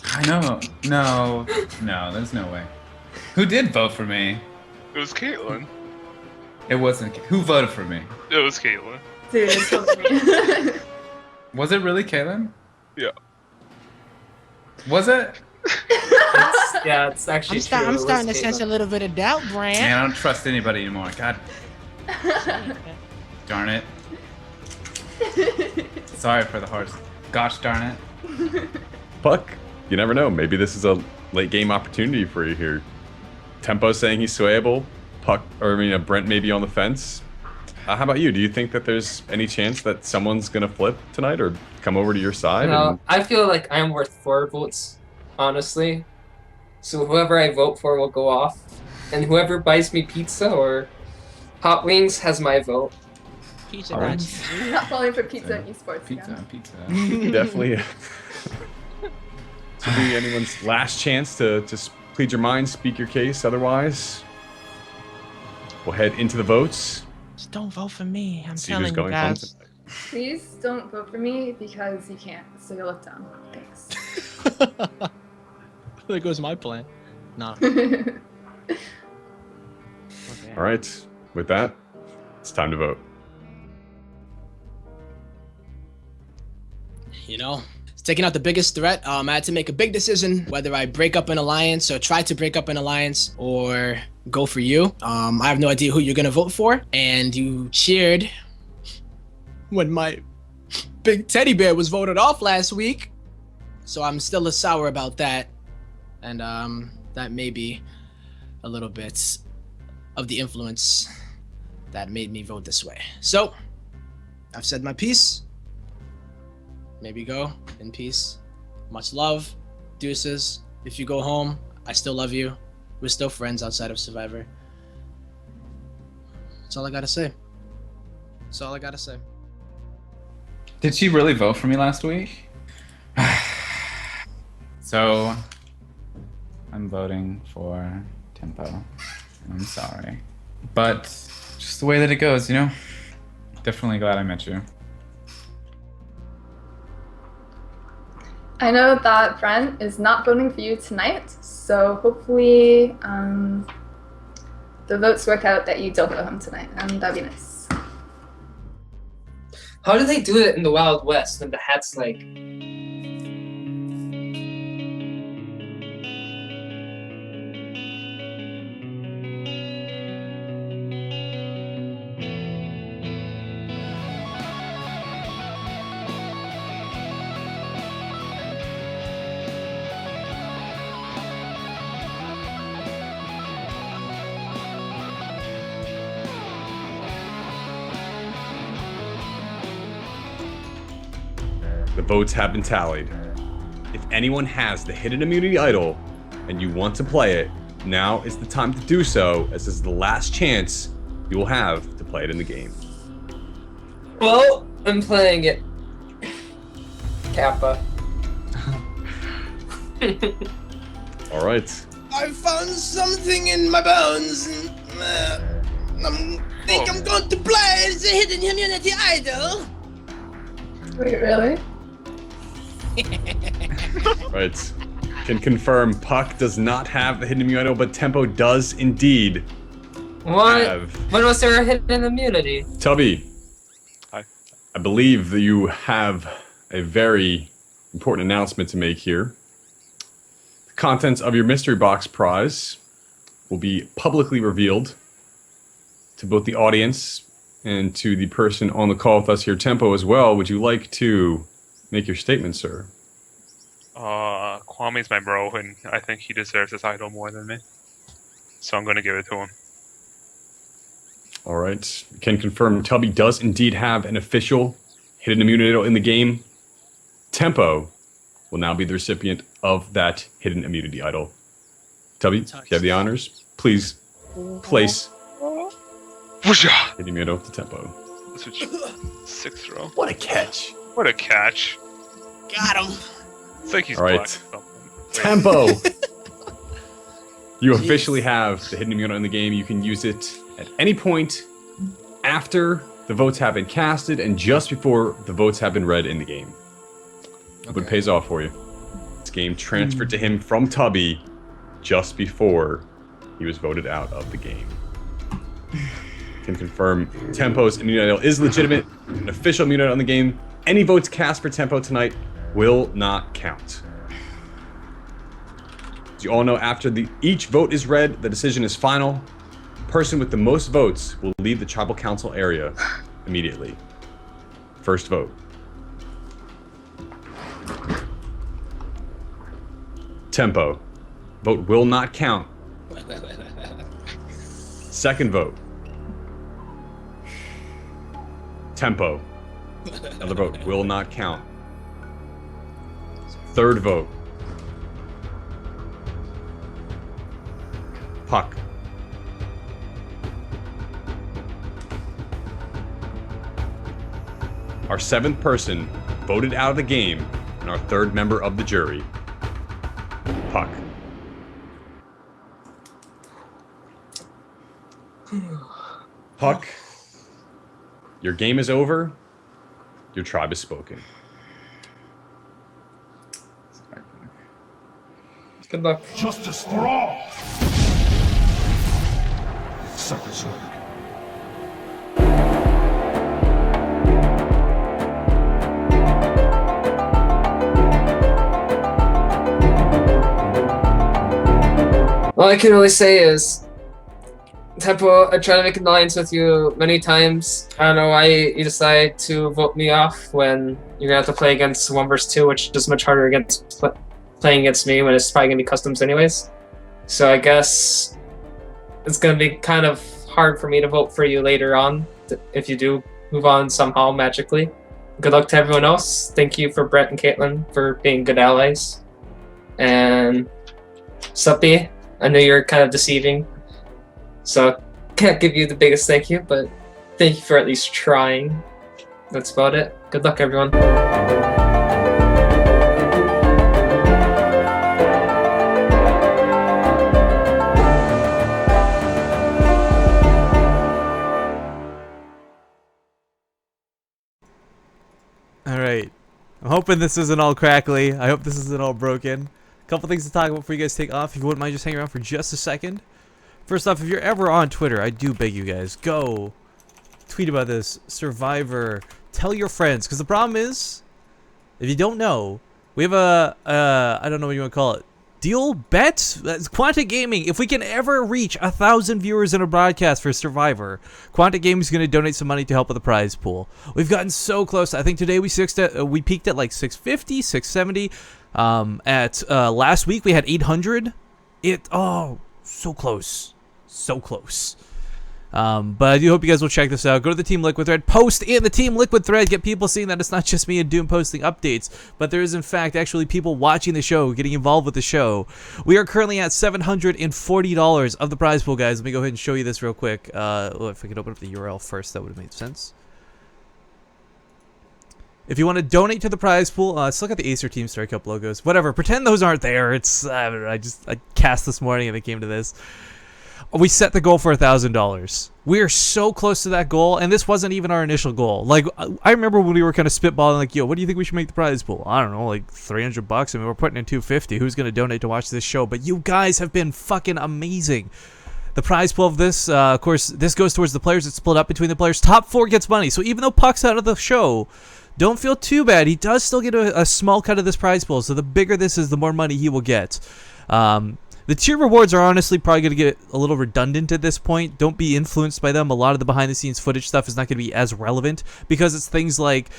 I know. No, there's no way. Who did vote for me? It was Caitlyn. It wasn't. Who voted for me? It was Caitlyn. Dude, it's so funny. Was it really Kaitlyn? Yeah. Was it? Yeah, it's actually true. I'm It was starting to sense a Caitlyn. little bit of doubt, Brent. Man, I don't trust anybody anymore. God darn it. Sorry for the horse. Gosh darn it. Puck, you never know. Maybe this is a late game opportunity for you here. Tempo saying he's swayable. Brent may be on the fence. How about you? Do you think that there's any chance that someone's gonna flip tonight or come over to your side? No, I feel like I'm worth 4 votes, honestly. So whoever I vote for will go off, and whoever buys me pizza or hot wings has my vote. Pizza All right. nuts. Not falling for pizza and esports Pizza, again. pizza. Definitely. So be anyone's last chance to just plead your mind, speak your case. Otherwise, we'll head into the votes. Just don't vote for me. I'm See who's telling you going home guys. tonight. Please don't vote for me because you can't, so you'll look down. Thanks. There goes my plan. No. All right. With that, it's time to vote. You know, it's taking out the biggest threat. I had to make a big decision whether I break up an alliance or try to break up an alliance or go for you. I have no idea who you're gonna vote for, and you cheered when my big teddy bear was voted off last week. So I'm still sour about that, and that may be a little bit of the influence that made me vote this way. So I've said my piece. Maybe go in peace. Much love. Deuces. If you go home, I still love you. We're still friends outside of Survivor. That's all I gotta say. That's all I gotta say. Did she really vote for me last week? So, I'm voting for Tempo. I'm sorry. But, just the way that it goes, you know? Definitely glad I met you. I know that Brent is not voting for you tonight, so hopefully the votes work out that you don't go home tonight, and that'd be nice. How do they do it in the Wild West when the hat's like... The votes have been tallied. If anyone has the hidden immunity idol and you want to play it, now is the time to do so, as this is the last chance you will have to play it in the game. Well, I'm playing it. Kappa. All right. I found something in my bones. I think I'm going to play the hidden immunity idol. Wait, really? Right. Can confirm Puck does not have the hidden immunity idol, but Tempo does indeed What? have. When was there a hidden immunity? Tubby, Hi. I believe that you have a very important announcement to make here. The contents of your mystery box prize will be publicly revealed to both the audience and to the person on the call with us here, Tempo, as well. Would you like to make your statement, sir? Kwame's my bro, and I think he deserves this idol more than me. So I'm going to give it to him. All right. Can confirm Tubby does indeed have an official hidden immunity idol in the game. Tempo will now be the recipient of that hidden immunity idol. Tubby, if you have the honors, please place Whoosha! hidden immunity idol to Tempo. Switch 6th row. What a catch. What a catch. Got him. It's like he's All right. black or something. Wait. Tempo! You officially have the hidden immunity in the game. You can use it at any point after the votes have been casted and just before the votes have been read in the game. But it pays off for you. This game transferred to him from Tubby just before he was voted out of the game. Can confirm Tempo's immunity idol is legitimate, an official immunity on the game. Any votes cast for Tempo tonight will not count. As you all know, after each vote is read, the decision is final. Person with the most votes will leave the tribal council area immediately. First vote. Tempo. Vote will not count. Second vote. Tempo. Another vote will not count. Third vote. Puck. our 7th person voted out of the game, and our 3rd member of the jury, Puck. Puck, your game is over. Your tribe has spoken. Good luck. Justice for all! Suckers. All I can really say is, Tempo, I tried to make an alliance with you many times. I don't know why you decide to vote me off when you're gonna have to play against 1 vs 2, which is much harder against playing against me when it's probably gonna be customs anyways. So I guess it's gonna be kind of hard for me to vote for you later on if you do move on somehow magically. Good luck to everyone else. Thank you for Brent and Kaitlyn for being good allies. And Suppy, I know you're kind of deceiving, so can't give you the biggest thank you, but thank you for at least trying. That's about it. Good luck, everyone. All right. I'm hoping this isn't all crackly. I hope this isn't all broken. A couple things to talk about before you guys take off. If you wouldn't mind just hanging around for just a second. First off, if you're ever on Twitter, I do beg you guys, go tweet about this. Survivor. Tell your friends. Because the problem is, if you don't know, we have I don't know what you want to call it. Deal bet? That's Quantic Gaming. If we can ever reach 1,000 viewers in a broadcast for Survivor, Quantic Gaming is going to donate some money to help with the prize pool. We've gotten so close. I think today we peaked at like 650, 670. At last week we had 800. So close. So close. But I do hope you guys will check this out. Go to the Team Liquid thread, post in the Team Liquid thread, get people seeing that it's not just me and Doom posting updates, but there is in fact actually people watching the show, getting involved with the show. We are currently at $740 of the prize pool, guys. Let me go ahead and show you this real quick. If I could open up the URL first, that would have made sense. If you want to donate to the prize pool, let's look at the Acer Team Strike Cup logos. Whatever, pretend those aren't there. It's I cast this morning and it came to this. We set the goal for $1,000. We are so close to that goal, and this wasn't even our initial goal. Like, I remember when we were kind of spitballing, like, yo, what do you think we should make the prize pool? I don't know, like $300. I mean, we're putting in $250. Who's gonna donate to watch this show? But you guys have been fucking amazing. The prize pool of this, of course, this goes towards the players. It's split up between the players. Top 4 gets money. So even though Puck's out of the show, don't feel too bad. He does still get a small cut of this prize pool. So the bigger this is, the more money he will get. The tier rewards are honestly probably going to get a little redundant at this point. Don't be influenced by them. A lot of the behind-the-scenes footage stuff is not going to be as relevant because it's things like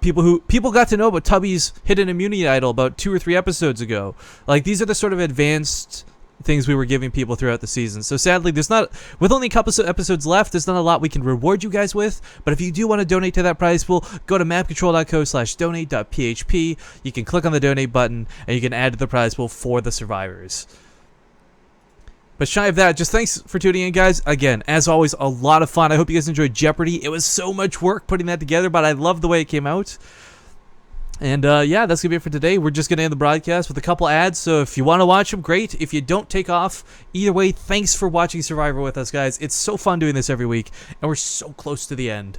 people got to know about Tubby's hidden immunity idol about 2 or 3 episodes ago. Like, these are the sort of advanced things we were giving people throughout the season. So sadly, with only a couple of episodes left, there's not a lot we can reward you guys with. But if you do want to donate to that prize pool, go to mapcontrol.co/donate.php. You can click on the donate button and you can add to the prize pool for the survivors. But shy of that, just thanks for tuning in, guys. Again, as always, a lot of fun. I hope you guys enjoyed Jeopardy. It was so much work putting that together, but I love the way it came out. And yeah, that's going to be it for today. We're just going to end the broadcast with a couple ads, so if you want to watch them, great. If you don't, take off. Either way, thanks for watching Survivor with us, guys. It's so fun doing this every week, and we're so close to the end.